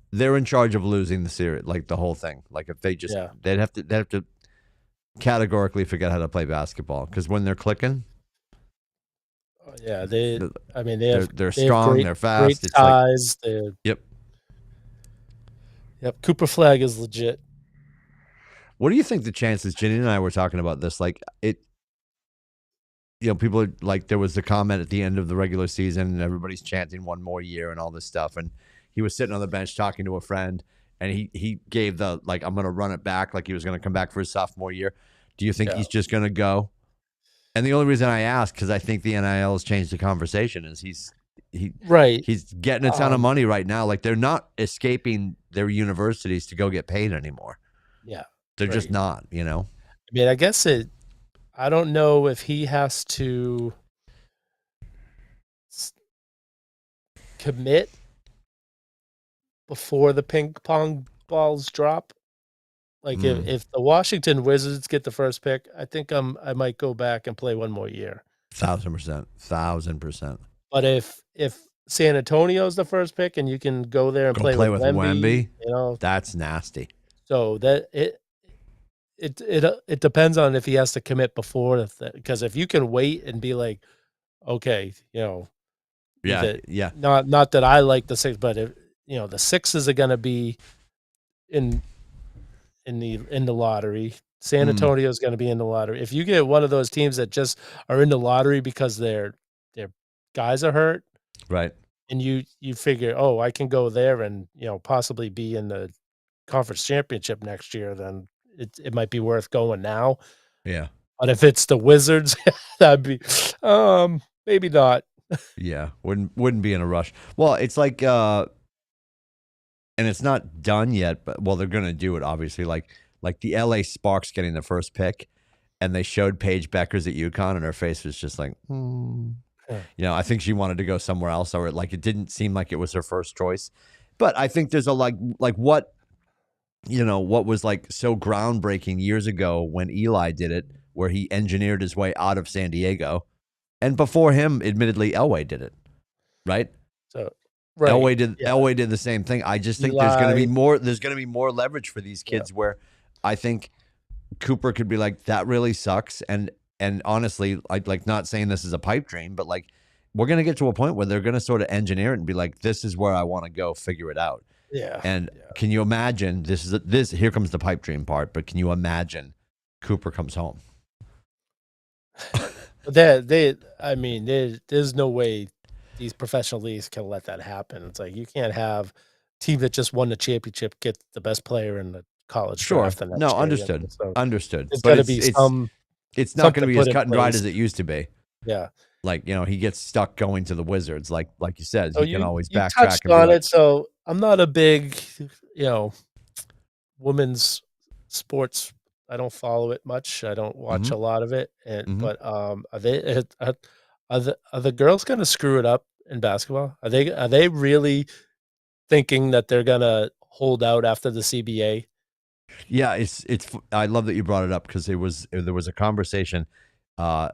they're in charge of losing the series, like the whole thing. Like if they just, they'd have to categorically forget how to play basketball because when they're clicking. Yeah, they're strong, they're fast. Great it's size. Yep. Cooper Flag is legit. What do you think the chances? Jenny and I were talking about this. Like people like, there was the comment at the end of the regular season and everybody's chanting one more year and all this stuff. And he was sitting on the bench talking to a friend and he gave the, like, I'm going to run it back. Like he was going to come back for his sophomore year. Do you think he's just going to go? And the only reason I ask, because I think the NIL has changed the conversation, is he's getting a ton of money right now. Like they're not escaping their universities to go get paid anymore. Yeah. They're just not, I mean, I guess I don't know if he has to commit before the ping pong balls drop. Like if the Washington Wizards get the first pick, I think I might go back and play one more year. 1,000%. But if San Antonio's the first pick and you can go there and play with Wemby, that's nasty. So that it depends on if he has to commit before, because if you can wait and be like, okay, Not that I like the Six, but if the Sixes are going to be in the lottery. San Antonio is going to be in the lottery. If you get one of those teams that just are in the lottery because their guys are hurt, right? And you figure, oh, I can go there and possibly be in the conference championship next year, then it might be worth going now. Yeah. But if it's the Wizards, that'd be maybe not. Yeah, wouldn't be in a rush. Well, it's like and it's not done yet, but they're gonna do it obviously. Like the LA Sparks getting the first pick, and they showed Paige Beckers at UConn, and her face was just like, I think she wanted to go somewhere else, or like it didn't seem like it was her first choice. But I think there's a like what was like so groundbreaking years ago when Eli did it, where he engineered his way out of San Diego, and before him, admittedly, Elway did it, right? So. Right. Elway did the same thing. I just think there's going to be more. There's going to be more leverage for these kids. Where I think Cooper could be like, that really sucks. And honestly, like not saying this is a pipe dream, but like we're going to get to a point where they're going to sort of engineer it and be like, this is where I want to go. Figure it out. Yeah. And can you imagine? Here comes the pipe dream part. But can you imagine Cooper comes home? There's no way these professional leagues can let that happen. It's like you can't have a team that just won the championship get the best player in the college draft. No, understood. So understood. It's got to be it's not going to be as cut and dried as it used to be. Yeah. Like, he gets stuck going to the Wizards. Like you said, so he can always you backtrack. Touched on it. So I'm not a big, women's sports. I don't follow it much. I don't watch a lot of it. But are the girls going to screw it up in basketball? Are they really thinking that they're going to hold out after the CBA? Yeah, it's. I love that you brought it up because there was a conversation. Oh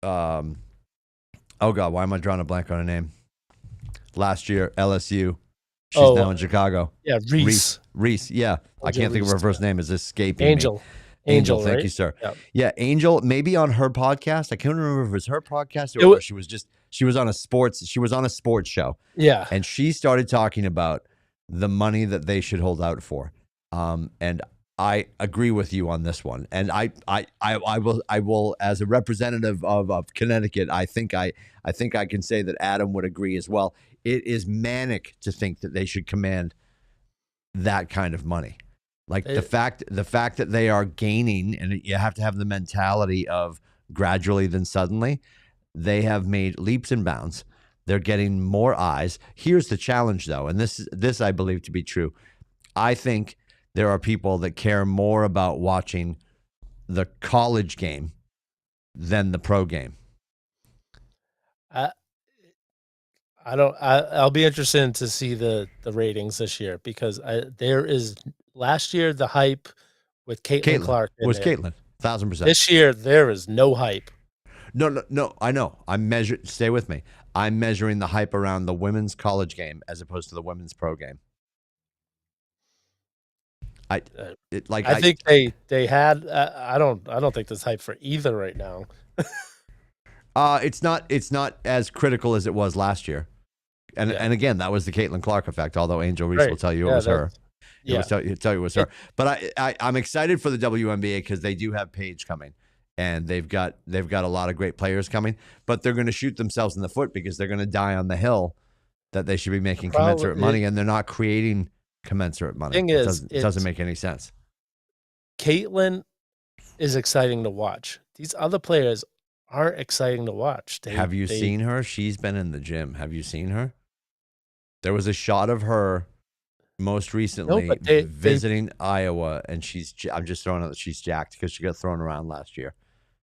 God, why am I drawing a blank on a name? Last year, LSU. She's now in Chicago. Yeah, Reese. Yeah, I can't think of her first name. Is escaping Angel. me. Angel, thank right? you, sir. Yep. Yeah, Angel, maybe on her podcast. I can't remember if it was her podcast or she was on a sports show. Yeah. And she started talking about the money that they should hold out for. And I agree with you on this one. And I will as a representative of Connecticut, I think I can say that Adam would agree as well. It is manic to think that they should command that kind of money. Like the fact that they are gaining, and you have to have the mentality of gradually then suddenly, they have made leaps and bounds. They're getting more eyes. Here's the challenge, though, and this I believe to be true. I think there are people that care more about watching the college game than the pro game. I'll be interested to see the ratings this year because there is last year the hype with Caitlin Clark was Caitlin 1,000%. This year there is no hype. No, I know. Stay with me. I'm measuring the hype around the women's college game as opposed to the women's pro game. I think they had. I don't think there's hype for either right now. It's not as critical as it was last year, and again that was the Caitlin Clark effect. Although Angel Reese will tell you it was her. He'll tell you it was her. But I'm excited for the WNBA because they do have Paige coming, and they've got a lot of great players coming, but they're going to shoot themselves in the foot because they're going to die on the hill that they should be making commensurate money, and they're not creating commensurate money. Thing is, it doesn't make any sense. Caitlyn is exciting to watch. These other players aren't exciting to watch. Have you seen her? She's been in the gym. Have you seen her? There was a shot of her most recently visiting Iowa, and I'm just throwing out that she's jacked because she got thrown around last year.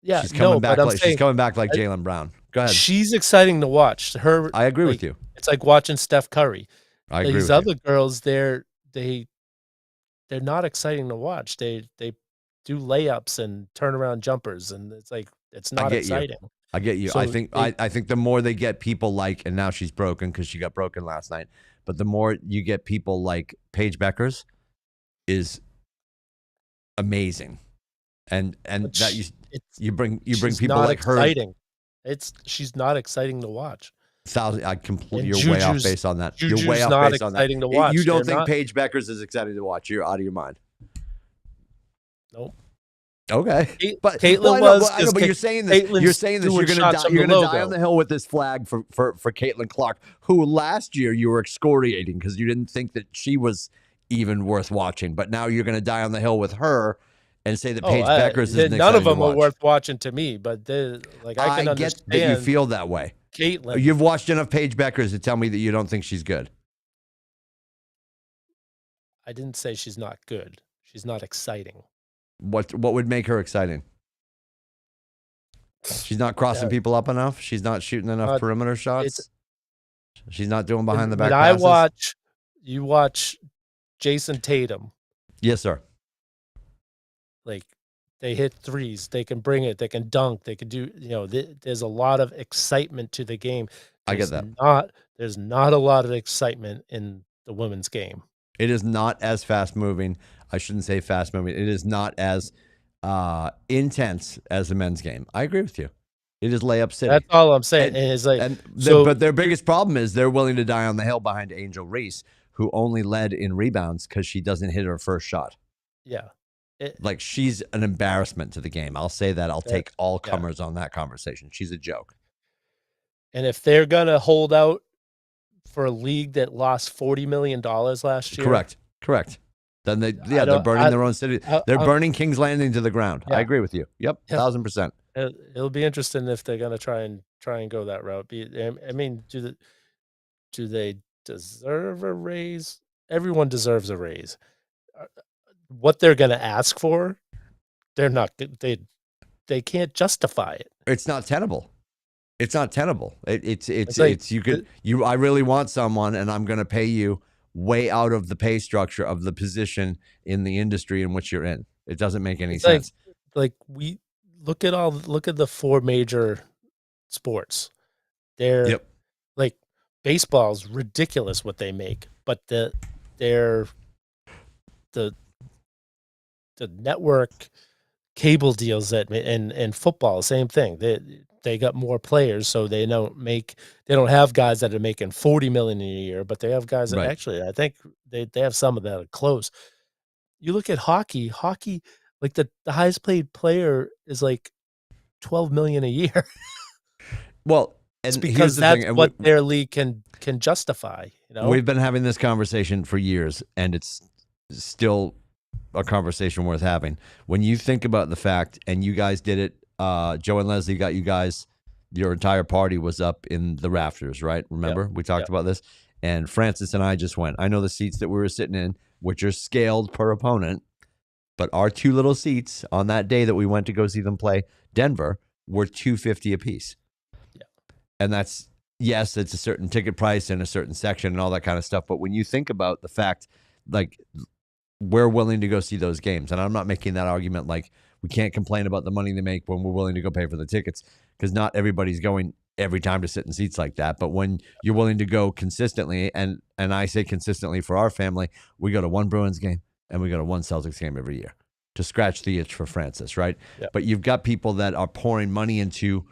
Yeah, she's coming back. She's coming back like Jaylen Brown. Go ahead. She's exciting to watch. I agree with you. It's like watching Steph Curry. I agree. These other girls, they're not exciting to watch. They do layups and turnaround jumpers, and it's not exciting. I get you. So I think the more they get people like, and now she's broken because she got broken last night, but the more you get people like Paige Beckers is amazing. And that you bring people like her. She's not exciting to watch. You're way off base on that. Juju's you're way off not base on exciting that. to watch. You don't think Paige Beckers is exciting to watch? You're out of your mind. Nope. Okay, but Caitlyn was. But you're saying this. You're saying this. You're gonna die on the hill with this flag for Caitlin Clark, who last year you were excoriating because you didn't think that she was even worth watching. But now you're gonna die on the hill with her and say that Paige Beckers is none of them are worth watching to me. But I can understand get that you feel that way. Caitlyn, you've watched enough Paige Beckers to tell me that you don't think she's good. I didn't say she's not good. She's not exciting. What would make her exciting? She's not crossing people up enough. She's not shooting enough perimeter shots. She's not doing behind the back passes. You watch Jason Tatum. Yes, sir. Like, they hit threes. They can bring it. They can dunk. They can do, there's a lot of excitement to the game. I get that. There's not a lot of excitement in the women's game. It is not as fast moving. I shouldn't say fast moving. It is not as intense as the men's game. I agree with you. It is layup city. That's all I'm saying. But their biggest problem is they're willing to die on the hill behind Angel Reese, who only led in rebounds because she doesn't hit her first shot. Yeah. She's an embarrassment to the game. I'll say that. I'll take all comers on that conversation. She's a joke. And if they're going to hold out for a league that lost $40 million last year. Correct. Then they're burning their own city. They're burning King's Landing to the ground. Yeah. I agree with you. Yep. 1,000%. It'll be interesting if they're going to try and go that route. I mean, do they deserve a raise? Everyone deserves a raise. What they're going to ask for, they're not. They can't justify it. It's not tenable. It's not tenable. I really want someone, and I'm going to pay you way out of the pay structure of the position in the industry in which you're in. It doesn't make any sense. We look at the four major sports. They're like, baseball's ridiculous what they make, but the network cable deals and football, same thing. They got more players, so they don't have guys that are making $40 million a year, but they have guys that actually, I think they have some of that are close. You look at hockey, like the highest paid player is like $12 million a year. Well, it's because that's what their league can justify. We've been having this conversation for years, and it's still a conversation worth having. When you think about the fact, and you guys did it, Joe and Leslie got you guys, your entire party was up in the rafters, right? Remember? We talked about this. And Francis and I just went. I know the seats that we were sitting in, which are scaled per opponent, but our two little seats on that day that we went to go see them play Denver were $250 a piece. Yeah. And that's, yes, it's a certain ticket price and a certain section and all that kind of stuff. But when you think about the fact, like, we're willing to go see those games. And I'm not making that argument like we can't complain about the money they make when we're willing to go pay for the tickets, because not everybody's going every time to sit in seats like that. But when you're willing to go consistently, and I say consistently for our family, we go to one Bruins game and we go to one Celtics game every year to scratch the itch for Francis, right? Yeah. But you've got people that are pouring money into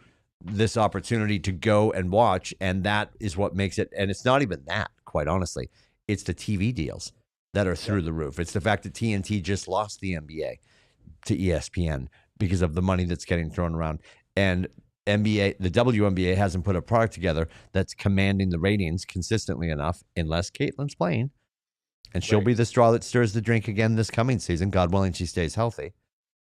this opportunity to go and watch, and that is what makes it. And it's not even that, quite honestly. It's the TV deals that are through the roof. It's the fact that TNT just lost the NBA to ESPN. because of the money that's getting thrown around. And the WNBA hasn't put a product together that's commanding the ratings consistently enough unless Caitlin's playing. And she'll be the straw that stirs the drink again this coming season, God willing she stays healthy.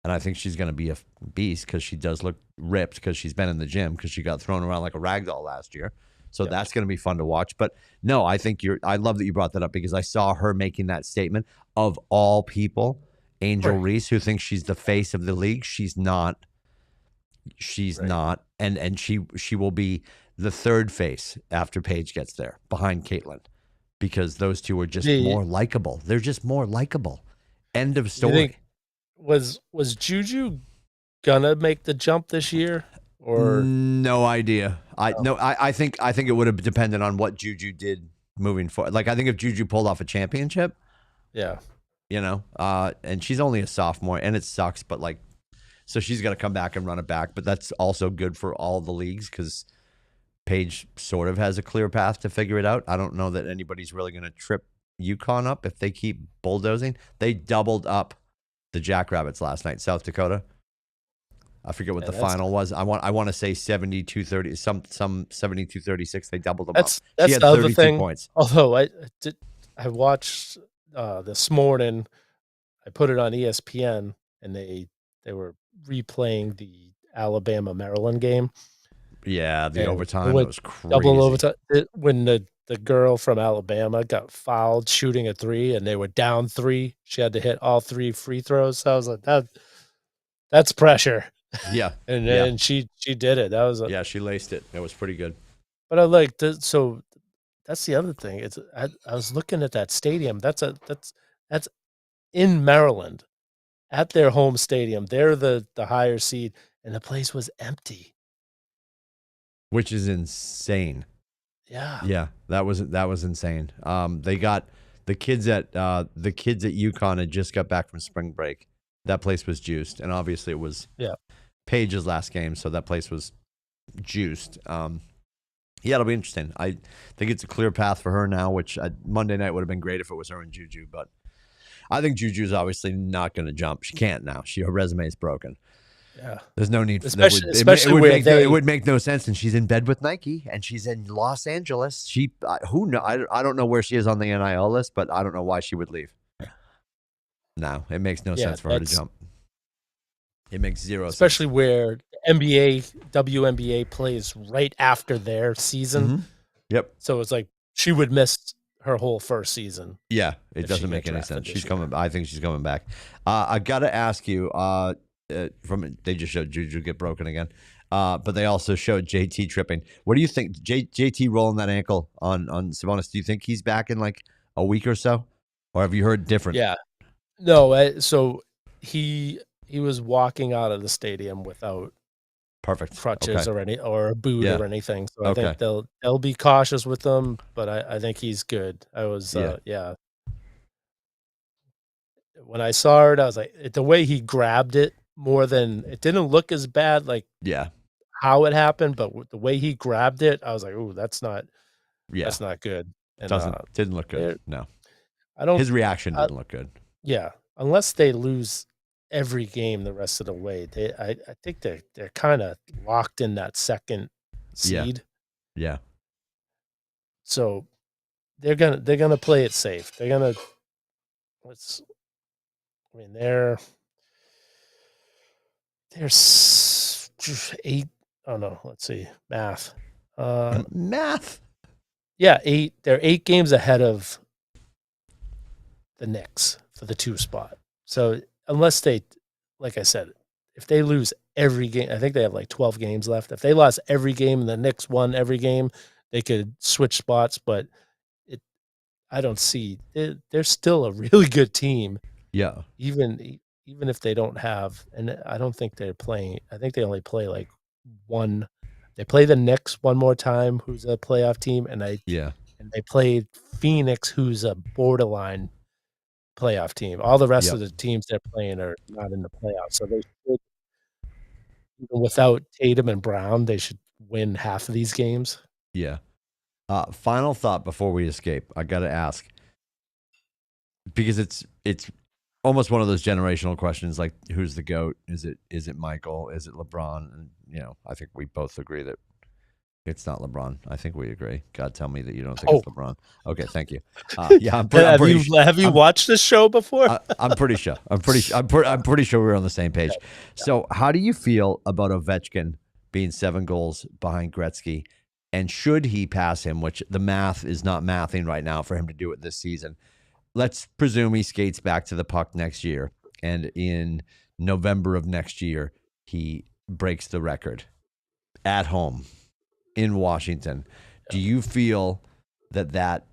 And I think she's going to be a beast because she does look ripped because she's been in the gym because she got thrown around like a rag doll last year. So that's going to be fun to watch. But no, I think I love that you brought that up because I saw her making that statement of all people, Angel Reese, who thinks she's the face of the league. She's not. She's not. And she will be the third face after Paige gets there behind Caitlin because those two are just more likable. They're just more likable. End of story. Was Juju gonna make the jump this year? Or no idea. I think it would have depended on what Juju did moving forward. Like I think if Juju pulled off a championship, and she's only a sophomore, and it sucks, but like, so she's got to come back and run it back. But that's also good for all the leagues because Paige sort of has a clear path to figure it out. I don't know that anybody's really going to trip UConn up if they keep bulldozing. They doubled up the Jackrabbits last night, South Dakota. I forget what the final was. I want to say 72-30, some 72-36. They doubled them up. That's she had the 32 other thing. points. Although I watched this morning. I put it on ESPN, and they were replaying the Alabama Maryland game. Yeah, the overtime was crazy. Double overtime when the girl from Alabama got fouled shooting a 3, and they were down 3. She had to hit all 3 free throws. So I was like, that's pressure. Yeah, and she did it. That was she laced it. It was pretty good. But I like so that's the other thing. It's I was looking at that stadium. That's in Maryland, at their home stadium. They're the higher seed, and the place was empty, which is insane. Yeah, that was insane. They got the kids at UConn had just got back from spring break. That place was juiced, and obviously it was Paige's last game, so that place was juiced. It'll be interesting. I think it's a clear path for her now, which Monday night would have been great if it was her and Juju, but I think Juju's obviously not going to jump. She can't now. Her resume is broken. Yeah, there's no need. It would make no sense, and she's in bed with Nike, and she's in Los Angeles. I don't know where she is on the NIL list, but I don't know why she would leave. No, it makes no sense for her to jump. It makes zero sense. Especially where WNBA plays right after their season. Mm-hmm. Yep. So it's like she would miss her whole first season. Yeah, it doesn't make any sense. She's coming. I think she's coming back. I got to ask you. They just showed Juju get broken again, but they also showed JT tripping. What do you think? JT rolling that ankle on Sabonis. Do you think he's back in like a week or so, or have you heard different? Yeah. No. So he was walking out of the stadium without crutches or a boot or anything. So I think they'll be cautious with him, but I think he's good. I was when I saw it, I was like, the way he grabbed it more than it didn't look as bad, like how it happened, but the way he grabbed it, I was like, oh, that's not good. And didn't look good. No, his reaction didn't look good. Yeah, unless they lose every game the rest of the way, I think they're kind of locked in that second seed. Yeah. So they're gonna play it safe. They're gonna they're 8. Oh no, let's see, math. Math. Yeah, 8. They're 8 games ahead of the Knicks for the 2 spot. So unless they, like I said, if they lose every game, I think they have like 12 games left. If they lost every game and the Knicks won every game, they could switch spots. But I don't see. They're still a really good team. Yeah. Even if they don't have, and I don't think they're playing. I think they only play like one. They play the Knicks one more time, who's a playoff team, and they play Phoenix, who's a borderline playoff team. All the rest of the teams they're playing are not in the playoffs, so they should, even without Tatum and Brown, they should win half of these games. Yeah. Final thought before we escape. I got to ask, because it's almost one of those generational questions, like who's the GOAT? Is it Michael? Is it LeBron? And I think we both agree that it's not LeBron. I think we agree. God, tell me that you don't think it's LeBron. Okay, thank you. Yeah, have you watched this show before? I'm pretty sure. I'm pretty sure we're on the same page. Yeah. So, how do you feel about Ovechkin being 7 goals behind Gretzky? And should he pass him, which the math is not mathing right now for him to do it this season? Let's presume he skates back to the puck next year, and in November of next year, he breaks the record at home in Washington. Do you feel that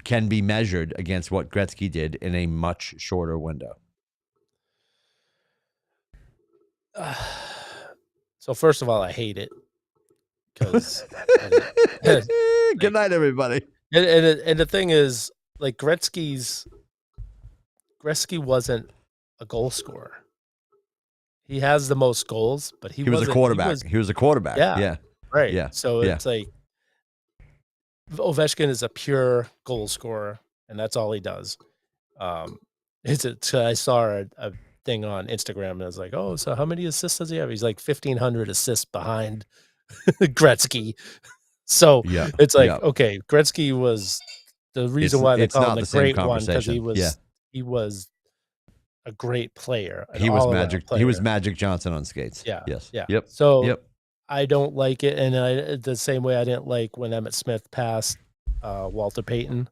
can be measured against what Gretzky did in a much shorter window? So first of all, I hate it. Because good night, everybody. And the thing is, like, Gretzky wasn't a goal scorer. He has the most goals, but he was a quarterback. He was a quarterback. Yeah. Right. Yeah. So it's like Ovechkin is a pure goal scorer, and that's all he does. I saw a thing on Instagram, and I was like, oh, so how many assists does he have? He's like 1,500 assists behind Gretzky. So it's like, okay, Gretzky was the reason why they call him the great one, because he was a great player. He was Magic. He was Magic Johnson on skates. Yeah. Yes. Yeah. Yep. So I don't like it, and the same way I didn't like when Emmett Smith passed Walter Payton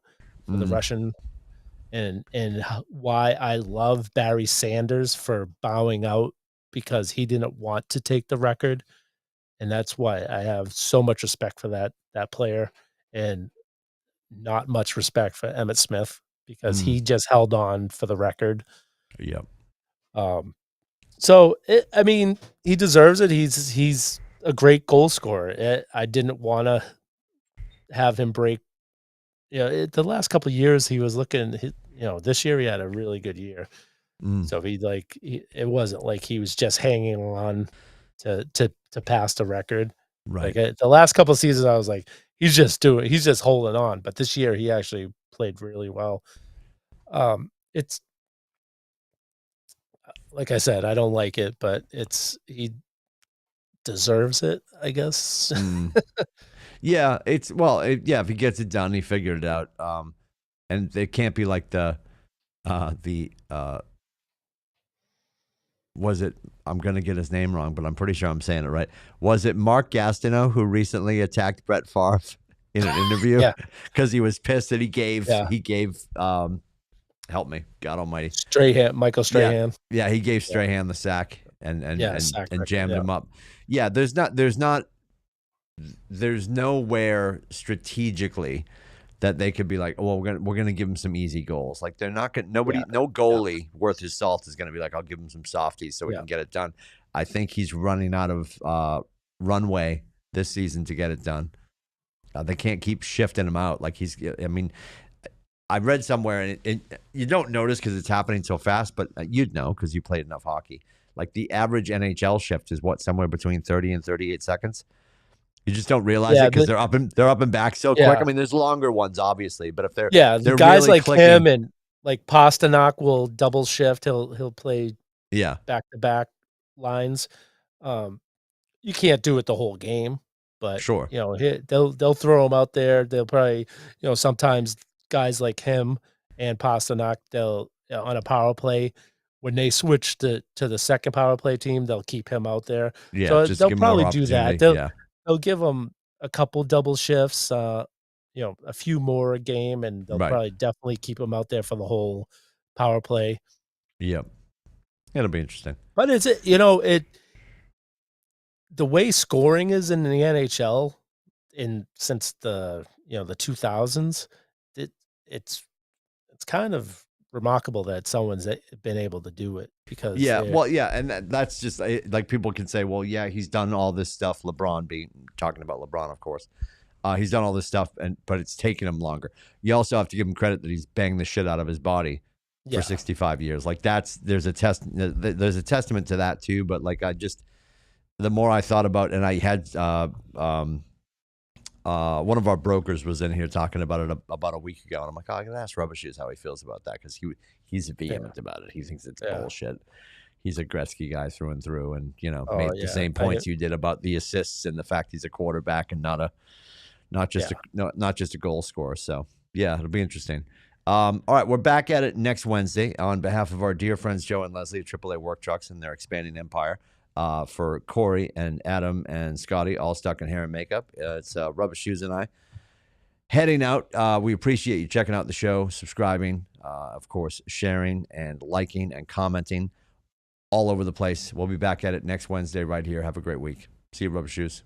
for the Russian, and why I love Barry Sanders for bowing out because he didn't want to take the record. And that's why I have so much respect for that player, and not much respect for Emmett Smith because he just held on for the record. Yep. So I mean, he deserves it. He's a great goal scorer. I didn't want to have him break. The last couple of years he was looking. This year he had a really good year. So it wasn't like he was just hanging on to pass the record. Right. Like the last couple of seasons, I was like, he's just holding on. But this year, he actually played really well. It's like I said, I don't like it, but he deserves it, I guess. Yeah, if he gets it done, he figured it out. And it can't be like was it, I'm going to get his name wrong, but I'm pretty sure I'm saying it right. Was it Mark Gastineau who recently attacked Brett Favre in an interview? Because he was pissed that he gave, help me, God almighty. Michael Strahan. Yeah, he gave Strahan the sack and jammed him up. Yeah, there's nowhere strategically that they could be like, oh, well, we're gonna give him some easy goals. Like they're not gonna. No goalie worth his salt is gonna be like, I'll give him some softies so we can get it done. I think he's running out of runway this season to get it done. They can't keep shifting him out. Like I read somewhere, and you don't notice because it's happening so fast, but you'd know because you played enough hockey. Like the average NHL shift is somewhere between 30 and 38 seconds. You just don't realize it because they're up and back so quick. I mean, there's longer ones, obviously, but if they're the guys really like clicking, him and like Pasternak will double shift. He'll play back to back lines. You can't do it the whole game, but sure, they'll throw him out there. They'll probably sometimes guys like him and Pasternak, they'll on a power play. When they switch to the second power play team, they'll keep him out there. Yeah, so they'll probably do that. They'll give him a couple double shifts, a few more a game, and they'll probably definitely keep him out there for the whole power play. Yep. It'll be interesting. But the way scoring is in the NHL since the 2000s, it's kind of remarkable that someone's been able to do it because and that's just like people can say, well, yeah, he's done all this stuff. Talking about LeBron, of course, he's done all this stuff, but it's taken him longer. You also have to give him credit that he's banged the shit out of his body for 65 years. Like there's a testament to that too. But like the more I thought about, and I had one of our brokers was in here talking about it about a week ago, and I'm like, oh, I gotta ask Rubber Shoes how he feels about that because he's vehement about it. He thinks it's bullshit. He's a Gretzky guy through and through, and made the same points you did about the assists and the fact he's a quarterback and not just a goal scorer. So yeah, it'll be interesting. All right, we're back at it next Wednesday on behalf of our dear friends Joe and Leslie at AAA Work Trucks and their expanding empire. For Corey and Adam and Scotty, all stuck in hair and makeup. It's Rubber Shoes and I heading out. We appreciate you checking out the show, subscribing, of course, sharing and liking and commenting all over the place. We'll be back at it next Wednesday right here. Have a great week. See you, Rubber Shoes.